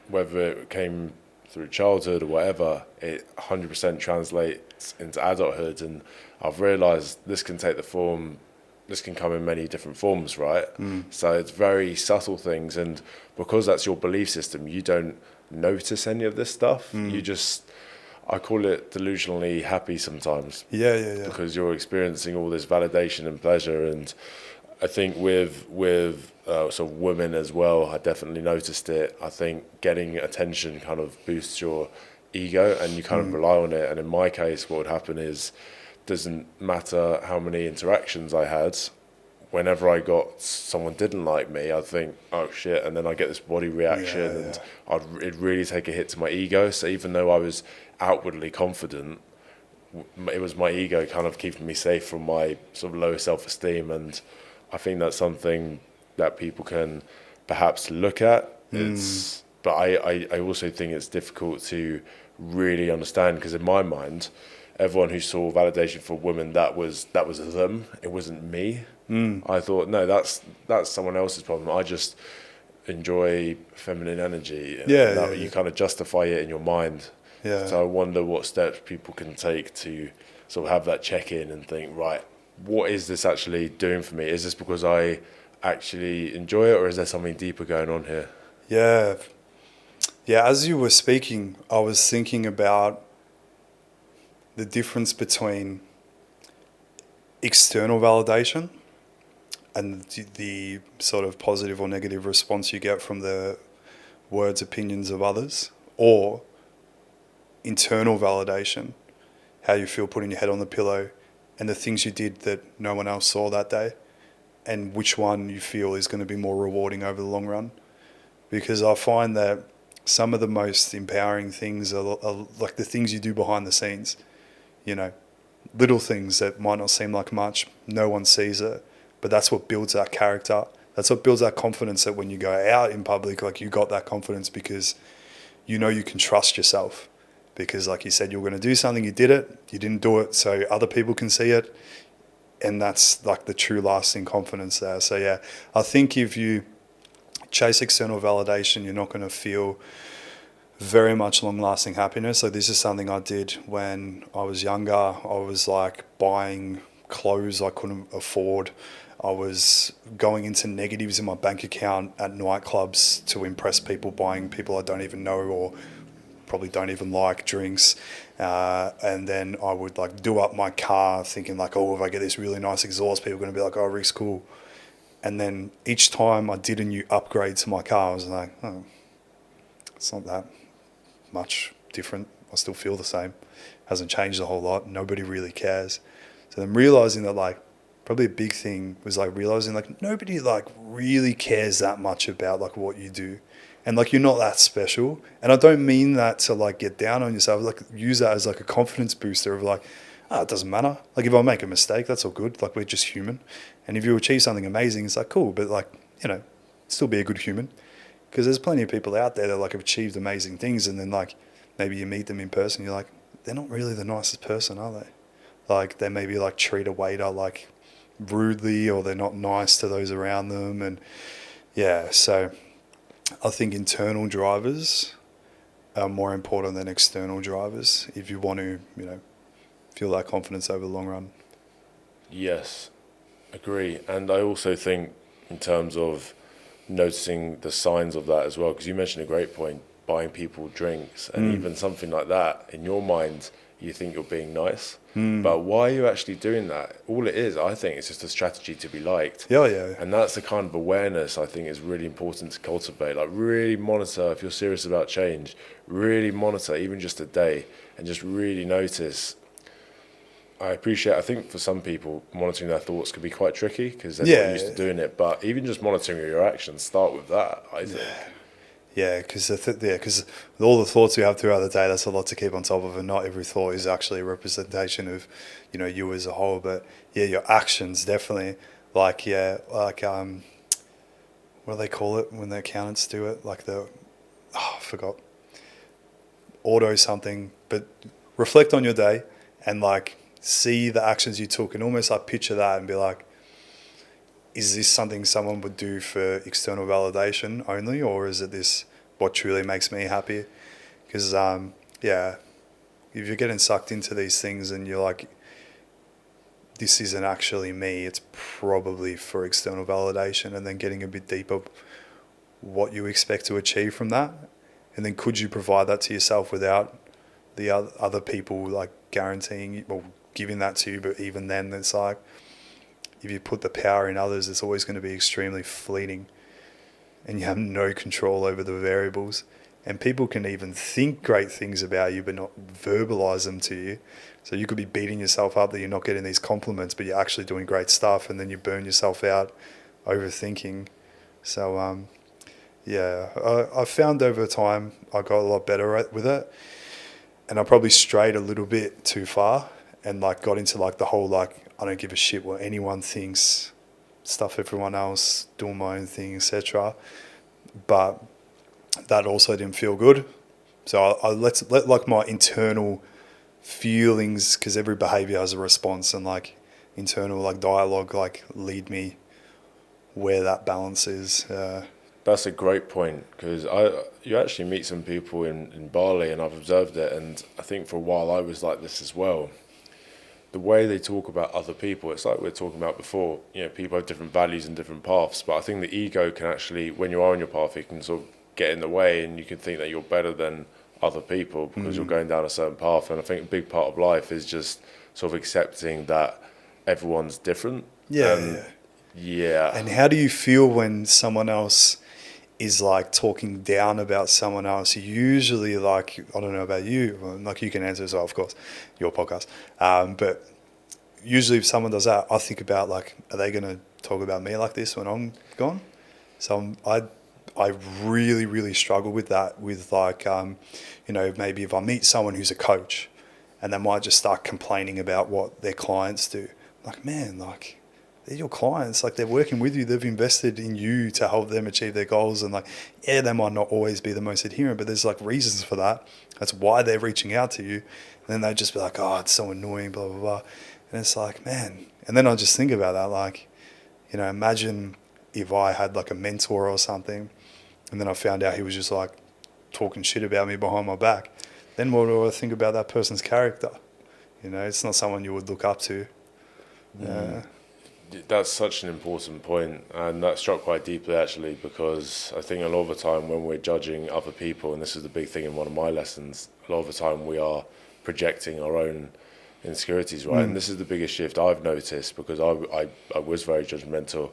whether it came through childhood or whatever, it 100% translates into adulthood. And I've realised this can come in many different forms, right? So it's very subtle things, and because that's your belief system, you don't notice any of this stuff. You just, I call it delusionally happy sometimes. Yeah. Because you're experiencing all this validation and pleasure. And I think with sort of women as well, I definitely noticed it. I think getting attention kind of boosts your ego, and you kind of rely on it. And in my case, what would happen is, doesn't matter how many interactions I had, whenever I got someone didn't like me, I'd think, oh shit, and then I get this body reaction, and it'd really take a hit to my ego. So even though I was outwardly confident, it was my ego kind of keeping me safe from my sort of low self-esteem. And I think that's something that people can perhaps look at. But I also think it's difficult to really understand, because in my mind, everyone who saw validation for women, that was them. It wasn't me. I thought, no, that's someone else's problem. I just enjoy feminine energy. You kind of justify it in your mind. Yeah. So I wonder what steps people can take to sort of have that check-in and think, right, what is this actually doing for me? Is this because I actually enjoy it, or is there something deeper going on here? Yeah. Yeah, as you were speaking, I was thinking about the difference between external validation and the sort of positive or negative response you get from the words, opinions of others, or internal validation, how you feel putting your head on the pillow and the things you did that no one else saw that day, and which one you feel is going to be more rewarding over the long run. Because I find that some of the most empowering things are like the things you do behind the scenes, you know, little things that might not seem like much, no one sees it, but that's what builds that character. That's what builds that confidence, that when you go out in public, like, you got that confidence because you know you can trust yourself. Because like you said, you're going to do something, you did it, you didn't do it so other people can see it. And that's like the true lasting confidence there. So yeah, I think if you chase external validation, you're not going to feel very much long-lasting happiness. Like, this is something I did when I was younger. I was like buying clothes I couldn't afford. I was going into negatives in my bank account at nightclubs to impress people, buying people I don't even know or probably don't even like drinks. And then I would like do up my car thinking like, oh, if I get this really nice exhaust, people are going to be like, oh, Rick's cool. And then each time I did a new upgrade to my car, I was like, oh, it's not that much different. I still feel the same. Hasn't changed a whole lot. Nobody really cares. So then realizing that, like, probably a big thing was like realizing like nobody like really cares that much about like what you do. And like, you're not that special. And I don't mean that to like get down on yourself. Like, use that as like a confidence booster of like, it doesn't matter. Like, if I make a mistake, that's all good. Like, we're just human. And if you achieve something amazing, it's like, cool. But like, you know, still be a good human. Because there's plenty of people out there that like have achieved amazing things. And then like, maybe you meet them in person, you're like, they're not really the nicest person, are they? Like, they maybe like treat a waiter like rudely, or they're not nice to those around them. And yeah, so I think internal drivers are more important than external drivers if you want to, you know, feel that confidence over the long run. Yes, agree. And I also think in terms of noticing the signs of that as well, because you mentioned a great point, buying people drinks, and even something like that, in your mind, you think you're being nice. But why are you actually doing that? All it is, I think, is just a strategy to be liked. Yeah, yeah. And that's the kind of awareness I think is really important to cultivate. Like, really monitor, if you're serious about change, really monitor even just a day and just really notice. I think for some people, monitoring their thoughts can be quite tricky because they're not used to doing it. But even just monitoring your actions, start with that, I think. Yeah, because all the thoughts we have throughout the day, that's a lot to keep on top of, and not every thought is actually a representation of, you know, you as a whole. But yeah, your actions definitely, like, what do they call it when the accountants do it? Like I forgot, auto something, but reflect on your day and like see the actions you took and almost like picture that and be like, is this something someone would do for external validation only, or is it this what truly makes me happy? Because if you're getting sucked into these things and you're like, this isn't actually me, it's probably for external validation, and then getting a bit deeper what you expect to achieve from that, and then could you provide that to yourself without the other people like guaranteeing or giving that to you? But even then, it's like, if you put the power in others, it's always going to be extremely fleeting, and you have no control over the variables. And people can even think great things about you but not verbalize them to you. So you could be beating yourself up that you're not getting these compliments, but you're actually doing great stuff, and then you burn yourself out overthinking. So I found over time I got a lot better with it, and I probably strayed a little bit too far. and like got into like the whole like I don't give a shit what anyone thinks, stuff everyone else, doing my own thing, etc. But that also didn't feel good. So I let like my internal feelings, because every behavior has a response, and like internal like dialogue like lead me where that balance is. That's a great point, because you actually meet some people in Bali, and I've observed it, and I think for a while I was like this as well. The way they talk about other people, it's like we were talking about before, you know, people have different values and different paths, but I think the ego can actually, when you are on your path, it can sort of get in the way, and you can think that you're better than other people because you're going down a certain path. And I think a big part of life is just sort of accepting that everyone's different. Yeah. And how do you feel when someone else is like talking down about someone else? Usually, like, I don't know about you, like you can answer as well, of course, your podcast. But usually if someone does that, I think about like, are they going to talk about me like this when I'm gone? So I really, really struggle with that, with like, you know, maybe if I meet someone who's a coach and they might just start complaining about what their clients do. Like, man, like, they're your clients, like they're working with you, they've invested in you to help them achieve their goals, and like, yeah, they might not always be the most adherent, but there's like reasons for that. That's why they're reaching out to you. And then they just be like, oh, it's so annoying, blah, blah, blah. And it's like, man. And then I just think about that, like, you know, imagine if I had like a mentor or something, and then I found out he was just like talking shit about me behind my back. Then what do I think about that person's character? You know, it's not someone you would look up to. That's such an important point, and that struck quite deeply actually, because I think a lot of the time when we're judging other people, and this is the big thing in one of my lessons, a lot of the time we are projecting our own insecurities, right? And this is the biggest shift I've noticed, because I was very judgmental,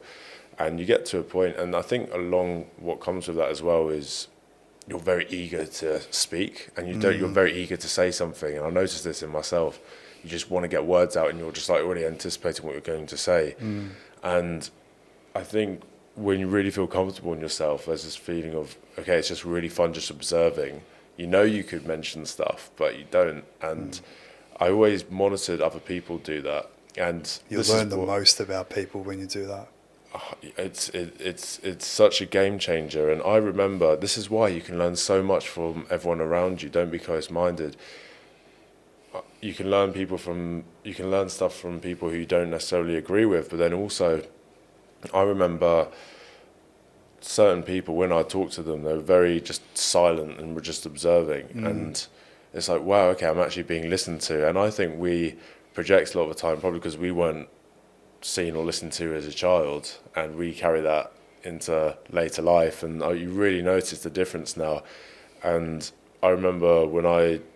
and you get to a point, and I think along what comes with that as well is you're very eager to speak, and you're very eager to say something, and I noticed this in myself. You just want to get words out, and you're just like already anticipating what you're going to say. And I think when you really feel comfortable in yourself, there's this feeling of, okay, it's just really fun just observing. You know you could mention stuff, but you don't. And I always monitored other people do that. And you learn the most about people when you do that. It's such a game changer. And I remember, this is why you can learn so much from everyone around you. Don't be close-minded. You can learn stuff from people who you don't necessarily agree with, but then also I remember certain people, when I talked to them, they were very just silent and were just observing, and it's like, wow, okay, I'm actually being listened to. And I think we project a lot of the time, probably because we weren't seen or listened to as a child, and we carry that into later life, and you really notice the difference now. And I remember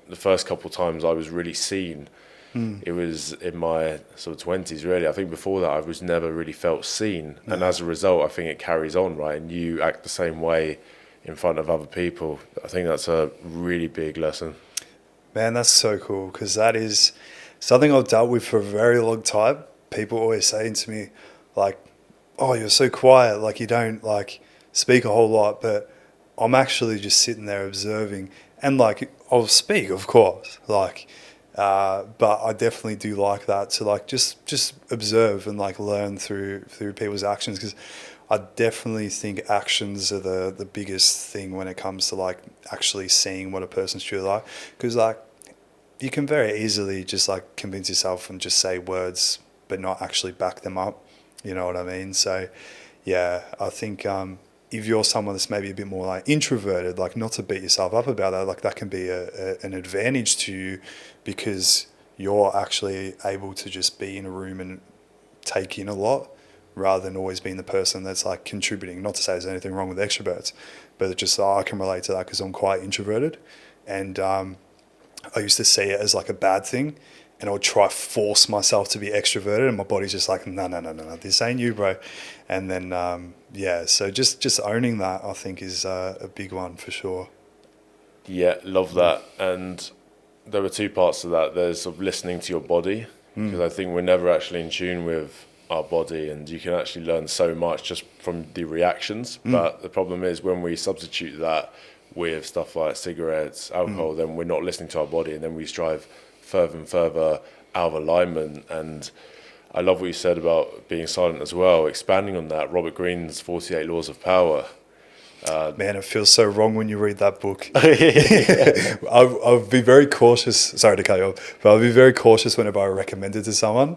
the first couple of times I was really seen, it was in my sort of 20s really. I think before that I was never really felt seen, and as a result I think it carries on, right? And you act the same way in front of other people. I think that's a really big lesson. Man, that's so cool, because that is something I've dealt with for a very long time. People always saying to me like, oh, you're so quiet, like you don't like speak a whole lot, but I'm actually just sitting there observing. And like, I'll speak, of course, like, but I definitely do like that, to like just observe and like learn through people's actions, because I definitely think actions are the biggest thing when it comes to like actually seeing what a person's truly like. Because like, you can very easily just like convince yourself and just say words but not actually back them up. You know what I mean? So yeah, I think if you're someone that's maybe a bit more like introverted, like not to beat yourself up about that, like that can be an advantage to you, because you're actually able to just be in a room and take in a lot, rather than always being the person that's like contributing. Not to say there's anything wrong with extroverts, but it's just, I can relate to that because I'm quite introverted, and I used to see it as like a bad thing, and I would try force myself to be extroverted, and my body's just like, no, this ain't you, bro. And then, so just owning that, I think, is a big one for sure. Yeah, love that. And there were two parts to that. There's sort of listening to your body, because I think we're never actually in tune with our body, and you can actually learn so much just from the reactions. But the problem is when we substitute that with stuff like cigarettes, alcohol, then we're not listening to our body, and then we strive further and further out of alignment. And I love what you said about being silent as well. Expanding on that, Robert Greene's 48 Laws of Power. Man, it feels so wrong when you read that book. I'll be very cautious. Sorry to cut you off, but I'll be very cautious whenever I recommend it to someone,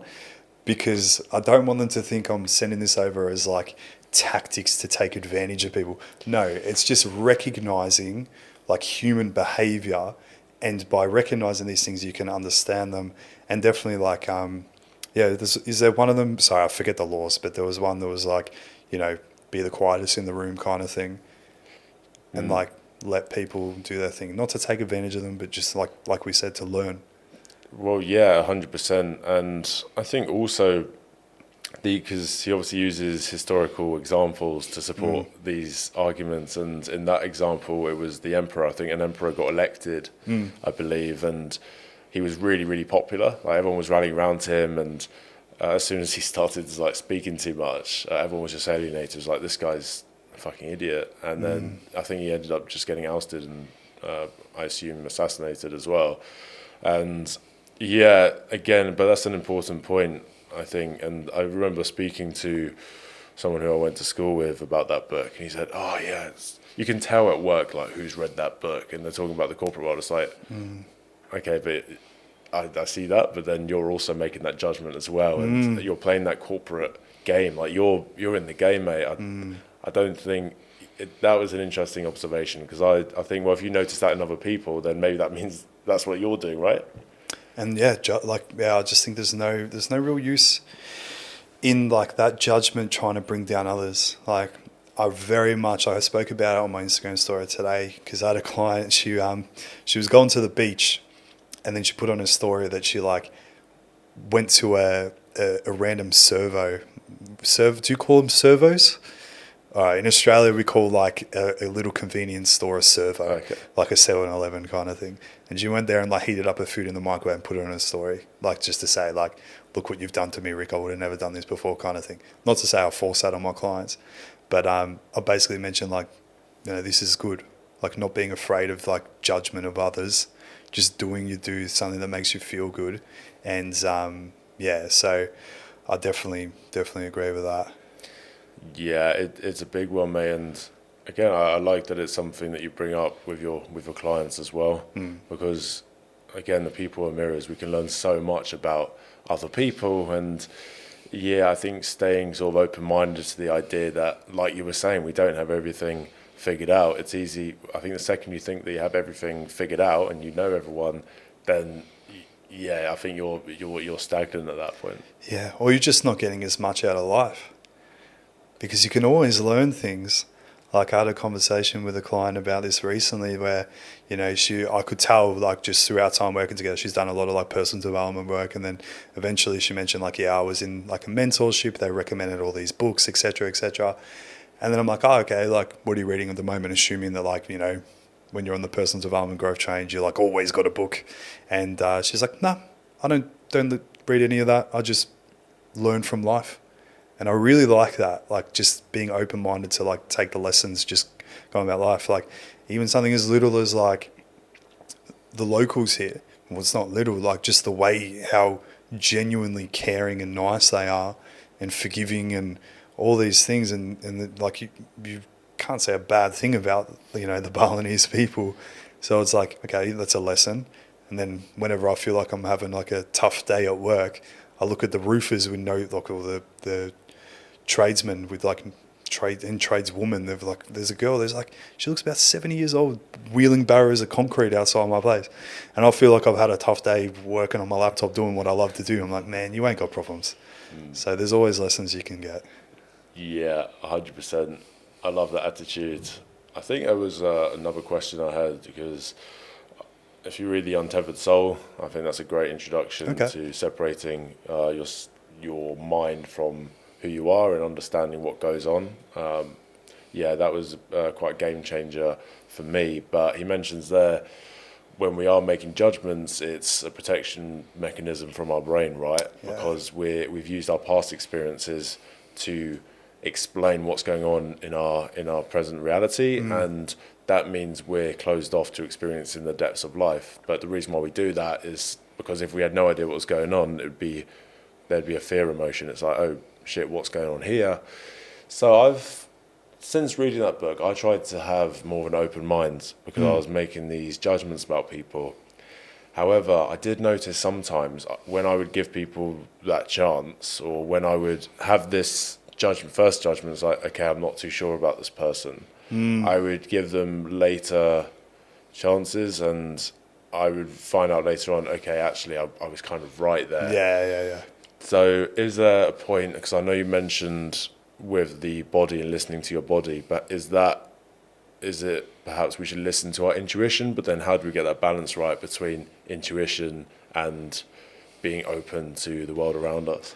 because I don't want them to think I'm sending this over as like tactics to take advantage of people. No, it's just recognizing like human behavior, and by recognizing these things, you can understand them. And definitely like, is there one of them? Sorry, I forget the laws, but there was one that was like, be the quietest in the room kind of thing. And like let people do their thing, not to take advantage of them, but just like we said, to learn. Well, yeah, 100%. And I think also because he obviously uses historical examples to support these arguments, and in that example it was the emperor. I think an emperor got elected, I believe, and he was really, really popular. Like everyone was rallying around him, and as soon as he started like speaking too much, everyone was just alienated. It was like, this guy's a fucking idiot. And then I think he ended up just getting ousted and I assume assassinated as well. And yeah, again, but that's an important point, I think. And I remember speaking to someone who I went to school with about that book, and he said, oh yeah, you can tell at work like who's read that book, and they're talking about the corporate world. It's like, okay, but I see that, but then you're also making that judgment as well, and you're playing that corporate game. Like you're in the game, mate. I don't think that was an interesting observation, because I think, well, if you notice that in other people, then maybe that means that's what you're doing, right? And I just think there's no real use in like that judgment trying to bring down others. Like I spoke about it on my Instagram story today, because I had a client. She was going to the beach, and then she put on a story that she like went to a random servo. Do you call them servos? In Australia, we call like a little convenience store a servo, like a 7-Eleven kind of thing. And she went there and like heated up her food in the microwave and put it on a story, like just to say like, look what you've done to me, Rick. I would have never done this before, kind of thing. Not to say I force that on my clients, but I basically mentioned like, this is good. Like not being afraid of like judgment of others, just doing something that makes you feel good. And so I definitely agree with that. Yeah, it's a big one, mate. And again, I like that it's something that you bring up with your clients as well, because again, the people are mirrors. We can learn so much about other people, and yeah, I think staying sort of open-minded to the idea that, like you were saying, we don't have everything figured out. It's easy. I think the second you think that you have everything figured out and you know everyone, then yeah, I think you're stagnant at that point. Yeah, or you're just not getting as much out of life. Because you can always learn things. Like I had a conversation with a client about this recently where, I could tell like just through our time working together, she's done a lot of like personal development work. And then eventually she mentioned like, I was in like a mentorship. They recommended all these books, et cetera, et cetera. And then I'm like, oh, okay, like what are you reading at the moment? Assuming that like, when you're on the personal development growth change, you're like always got a book. And she's like, no, I don't read any of that. I just learn from life. And I really like that, like just being open-minded to like take the lessons, just going about life. Like even something as little as like the locals here. Well, it's not little, like just the way how genuinely caring and nice they are and forgiving and all these things. And like you can't say a bad thing about, the Balinese people. So it's like, okay, that's a lesson. And then whenever I feel like I'm having like a tough day at work, I look at the roofers with like all the tradesmen with like tradeswoman. They've like, there's a girl, she looks about 70 years old, wheeling barrows of concrete outside my place. And I feel like I've had a tough day working on my laptop doing what I love to do. I'm like, man, you ain't got problems. So there's always lessons you can get. Yeah, 100%. I love that attitude. I think there was another question I had, because if you read The Untethered Soul, I think that's a great introduction to separating your mind from who you are and understanding what goes on. That was quite a game changer for me. But he mentions there, when we are making judgments, it's a protection mechanism from our brain, right? Yeah. Because we've used our past experiences to explain what's going on in our present reality, and that means we're closed off to experiencing the depths of life. But the reason why we do that is because if we had no idea what was going on, there'd be a fear emotion. It's like, oh shit, what's going on here? So since reading that book, I tried to have more of an open mind because I was making these judgments about people. However, I did notice sometimes when I would give people that chance, or when I would have this first judgment, it's like, okay, I'm not too sure about this person. I would give them later chances, and I would find out later on, okay, actually, I was kind of right there. Yeah. So is there a point, because I know you mentioned with the body and listening to your body, but is it perhaps we should listen to our intuition, but then how do we get that balance right between intuition and being open to the world around us?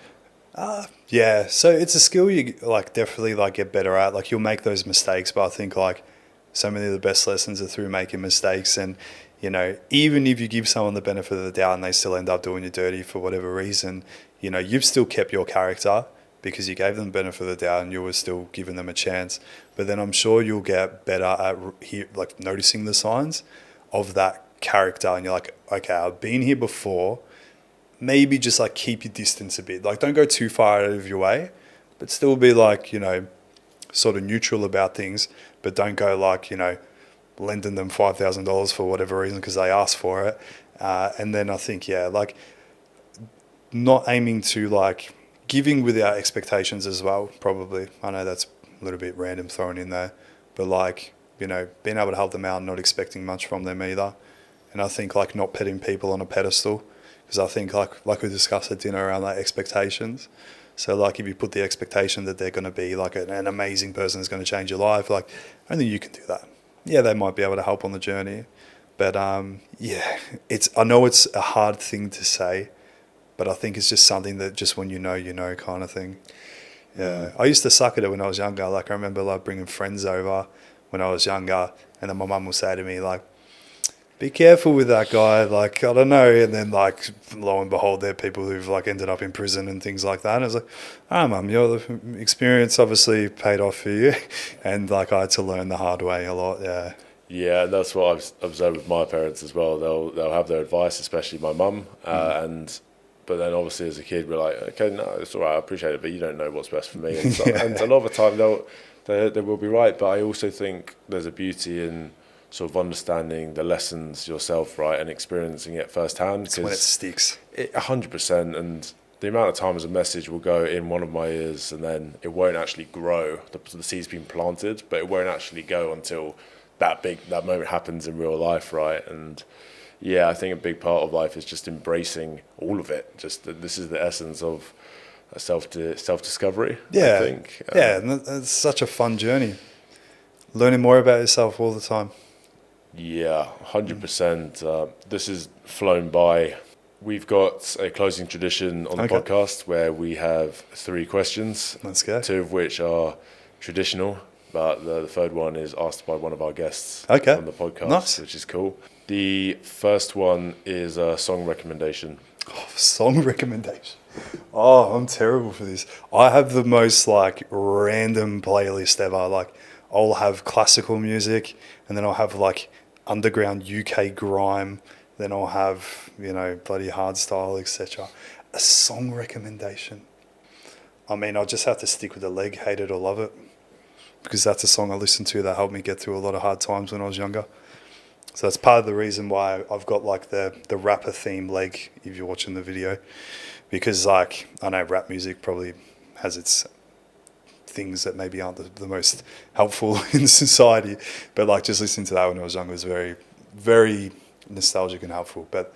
Yeah, so it's a skill you like definitely like get better at. Like you'll make those mistakes, but I think like so many of the best lessons are through making mistakes. And you know, even if you give someone the benefit of the doubt and they still end up doing you dirty for whatever reason, you know, you've still kept your character because you gave them the benefit of the doubt and you were still giving them a chance. But then I'm sure you'll get better at like noticing the signs of that character, and you're like, okay, I've been here before. Maybe just like keep your distance a bit. Like don't go too far out of your way, but still be like, you know, sort of neutral about things, but don't go like, you know, lending them $5,000 for whatever reason because they asked for it. And then I think, yeah, like not aiming to like giving without expectations as well, probably. I know that's a little bit random thrown in there, but like, you know, being able to help them out and not expecting much from them either. And I think like not putting people on a pedestal, because I think like we discussed at dinner around like expectations. So like if you put the expectation that they're going to be like an amazing person who's going to change your life, like only you can do that. Yeah, they might be able to help on the journey, but yeah, I know it's a hard thing to say, but I think it's just something that just when you know kind of thing. Yeah, I used to suck at it when I was younger. Like I remember like bringing friends over when I was younger, and then my mum would say to me like, be careful with that guy, like, I don't know. And then, like, lo and behold, there are people who've, like, ended up in prison and things like that. And I was like, Mum, your experience obviously paid off for you. And, like, I had to learn the hard way a lot, yeah. Yeah, and that's what I've observed with my parents as well. They'll have their advice, especially my mum. But then, obviously, as a kid, we're like, okay, no, it's all right, I appreciate it, but you don't know what's best for me. And, so, and a lot of the time, they will be right. But I also think there's a beauty in sort of understanding the lessons yourself, right, and experiencing it firsthand. It's when it sticks. 100%, and the amount of times a message will go in one of my ears and then it won't actually grow. The seed's been planted, but it won't actually go until that moment happens in real life, right? And yeah, I think a big part of life is just embracing all of it. Just this is the essence of self-discovery, yeah. I think. Yeah, and it's such a fun journey. Learning more about yourself all the time. Yeah, 100%. This is flown by. We've got a closing tradition on the podcast where we have 3 questions. Let's go. 2 of which are traditional, but the third one is asked by one of our guests on the podcast, which is cool. The first one is a song recommendation. Oh, song recommendation. Oh, I'm terrible for this. I have the most like random playlist ever. Like I'll have classical music, and then I'll have like underground UK grime, then I'll have, you know, bloody hardstyle, etc. A song recommendation. I mean, I'll just have to stick with the leg, hate it or love it, because that's a song I listened to that helped me get through a lot of hard times when I was younger. So that's part of the reason why I've got like the rapper theme leg, if you're watching the video, because like I know rap music probably has its things that maybe aren't the most helpful in society, but like just listening to that when I was younger was very, very nostalgic and helpful. But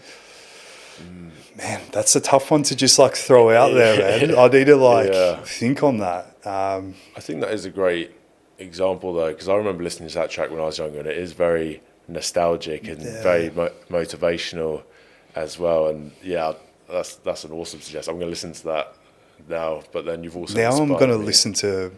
man, that's a tough one to just like throw out there, man. I need to like think on that. I think that is a great example though, because I remember listening to that track when I was younger, and it is very nostalgic and very motivational as well. And yeah, that's an awesome suggestion. I'm going to listen to that now, but then you've also I'm going to listen to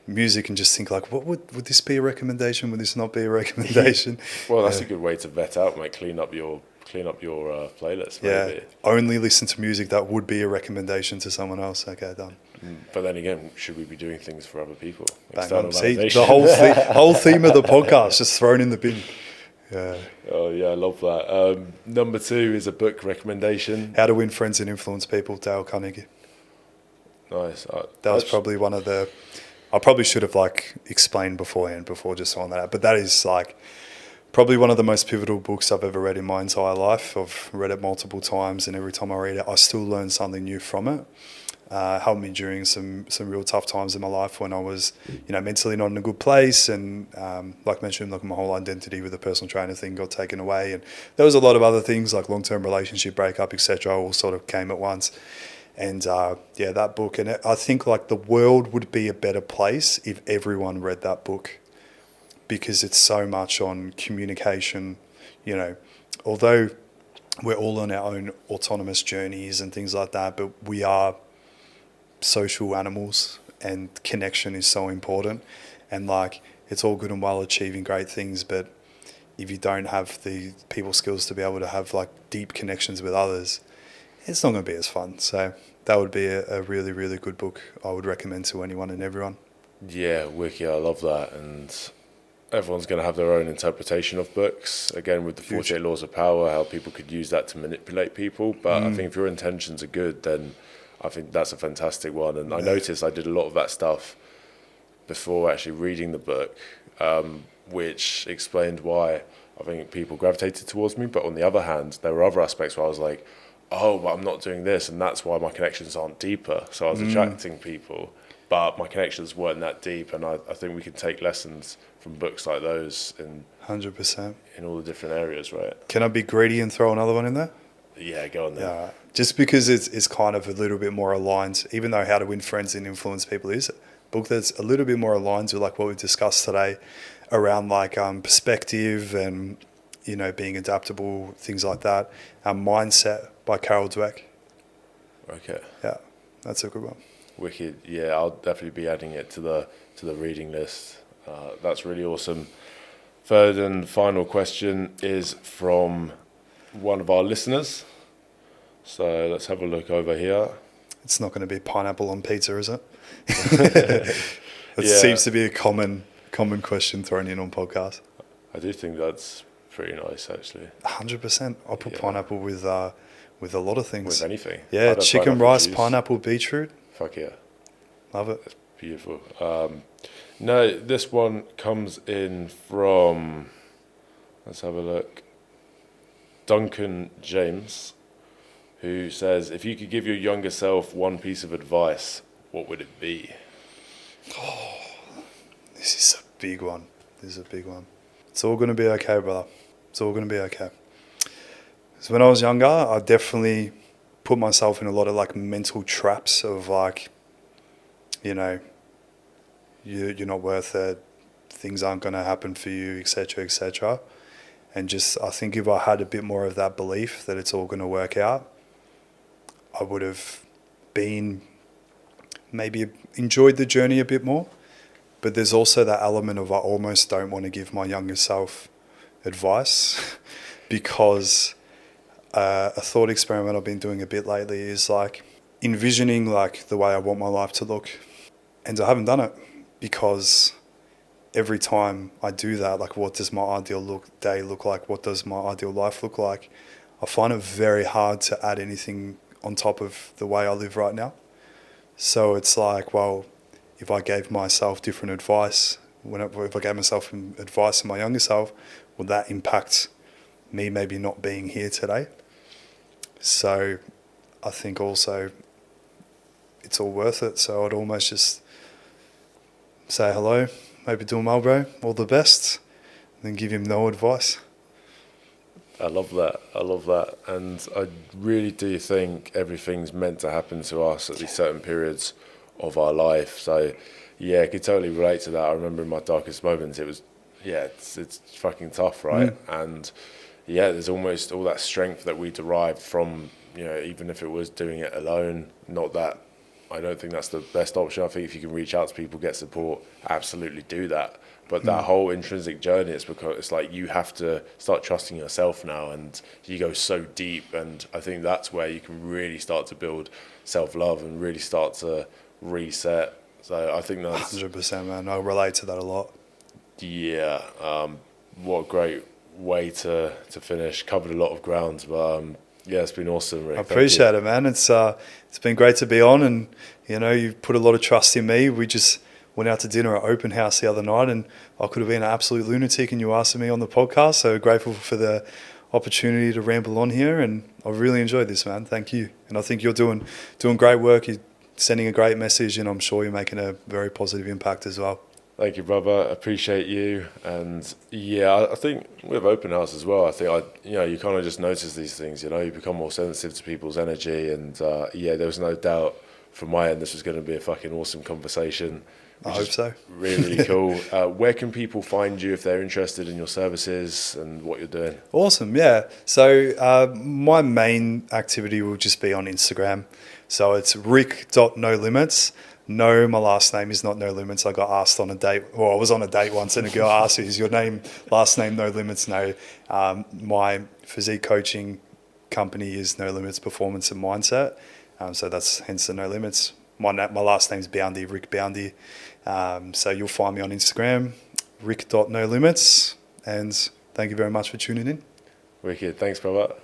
music and just think like, what would this be a recommendation? Would this not be a recommendation? Well, that's a good way to vet out, mate. Clean up your playlist. Maybe. Yeah, only listen to music that would be a recommendation to someone else. Okay, done. But then again, should we be doing things for other people? Bang on. See, the whole theme of the podcast just thrown in the bin. Oh yeah, I love that. Number 2 is a book recommendation. How to Win Friends and Influence People, Dale Carnegie. Nice. That was probably one of the... I probably should have like explained beforehand before just on that, but that is like probably one of the most pivotal books I've ever read in my entire life. I've read it multiple times, and every time I read it, I still learn something new from it. Helped me during some real tough times in my life when I was, mentally not in a good place, and like mentioned, like my whole identity with the personal trainer thing got taken away, and there was a lot of other things like long-term relationship breakup, etc. all sort of came at once. And that book, and I think like the world would be a better place if everyone read that book, because it's so much on communication. Although we're all on our own autonomous journeys and things like that, but we are social animals, and connection is so important. And like, it's all good and well achieving great things, but if you don't have the people skills to be able to have like deep connections with others, it's not going to be as fun. So that would be a really, really good book I would recommend to anyone and everyone. Yeah, wicked. I love that. And everyone's going to have their own interpretation of books. Again, with the 48 Laws of Power, how people could use that to manipulate people. But I think if your intentions are good, then I think that's a fantastic one. And I noticed I did a lot of that stuff before actually reading the book, which explained why I think people gravitated towards me. But on the other hand, there were other aspects where I was like, oh, but I'm not doing this, and that's why my connections aren't deeper. So I was attracting people, but my connections weren't that deep. And I think we can take lessons from books like those in 100% in all the different areas, right? Can I be greedy and throw another one in there? Yeah, go on then. Yeah, just because it's kind of a little bit more aligned, even though How to Win Friends and Influence People is a book that's a little bit more aligned with like what we discussed today around like perspective and being adaptable, things like that. Mindset by Carol Dweck. Okay. Yeah, that's a good one. Wicked. Yeah, I'll definitely be adding it to the reading list. That's really awesome. Third and final question is from one of our listeners. So let's have a look over here. It's not going to be pineapple on pizza, is it? It seems to be a common question thrown in on podcasts. I do think that's pretty nice, actually. 100%. I'll put pineapple with a lot of things. With anything. Yeah, chicken, rice, juice. Pineapple, beetroot. Fuck yeah. Love it. That's beautiful. No, this one comes in from, let's have a look, Duncan James, who says, if you could give your younger self one piece of advice, what would it be? Oh, this is a big one. It's all going to be okay, brother. It's all going to be okay. So when I was younger, I definitely put myself in a lot of like mental traps of like, you're not worth it, things aren't going to happen for you, etc., etc. And just, I think if I had a bit more of that belief that it's all going to work out, I would have maybe enjoyed the journey a bit more. But there's also that element of I almost don't want to give my younger self advice because a thought experiment I've been doing a bit lately is like envisioning like the way I want my life to look. And I haven't done it because every time I do that, like what does my ideal day look like? What does my ideal life look like? I find it very hard to add anything on top of the way I live right now. So it's like, well, if I gave myself different advice, if I gave myself advice to my younger self, will that impact me maybe not being here today? So I think also it's all worth it. So I'd almost just say hello, hope you're doing well, bro, all the best, and then give him no advice. I love that. And I really do think everything's meant to happen to us at these certain periods of our life. So yeah, I could totally relate to that. I remember in my darkest moments, it was, it's fucking tough, right? And yeah, there's almost all that strength that we derive from, even if it was doing it alone. Not that I don't think that's the best option. I think if you can reach out to people, get support, absolutely do that. But that whole intrinsic journey, it's because it's like you have to start trusting yourself now, and you go so deep. And I think that's where you can really start to build self-love and really start to reset. So I think that's 100%, man. I relate to that a lot. Yeah, what a great way to finish. Covered a lot of ground, but yeah, it's been awesome, Rick. I appreciate it, man. It's been great to be on, and you've put a lot of trust in me. We just went out to dinner at Open House the other night, and I could have been an absolute lunatic, and you asked me on the podcast. So grateful for the opportunity to ramble on here, and I've really enjoyed this, man. Thank you. And I think you're doing great work. You're sending a great message, and I'm sure you're making a very positive impact as well. Thank you, brother. Appreciate you. And yeah, I think with Open House as well, I think you kind of just notice these things. You become more sensitive to people's energy, and yeah, there was no doubt from my end this was going to be a fucking awesome conversation. I hope so. Really cool. Where can people find you if they're interested in your services and what you're doing? Awesome, yeah. So my main activity will just be on Instagram. So it's rick.nolimits. No, my last name is not No Limits. I got asked on a date, or I was on a date once, and a girl asked me, is your last name No Limits? No. My physique coaching company is No Limits Performance and Mindset. So that's hence the No Limits. My last name's Boundy, Rick Boundy. So you'll find me on Instagram, rick.nolimits. And thank you very much for tuning in. Wicked. Thanks, brother.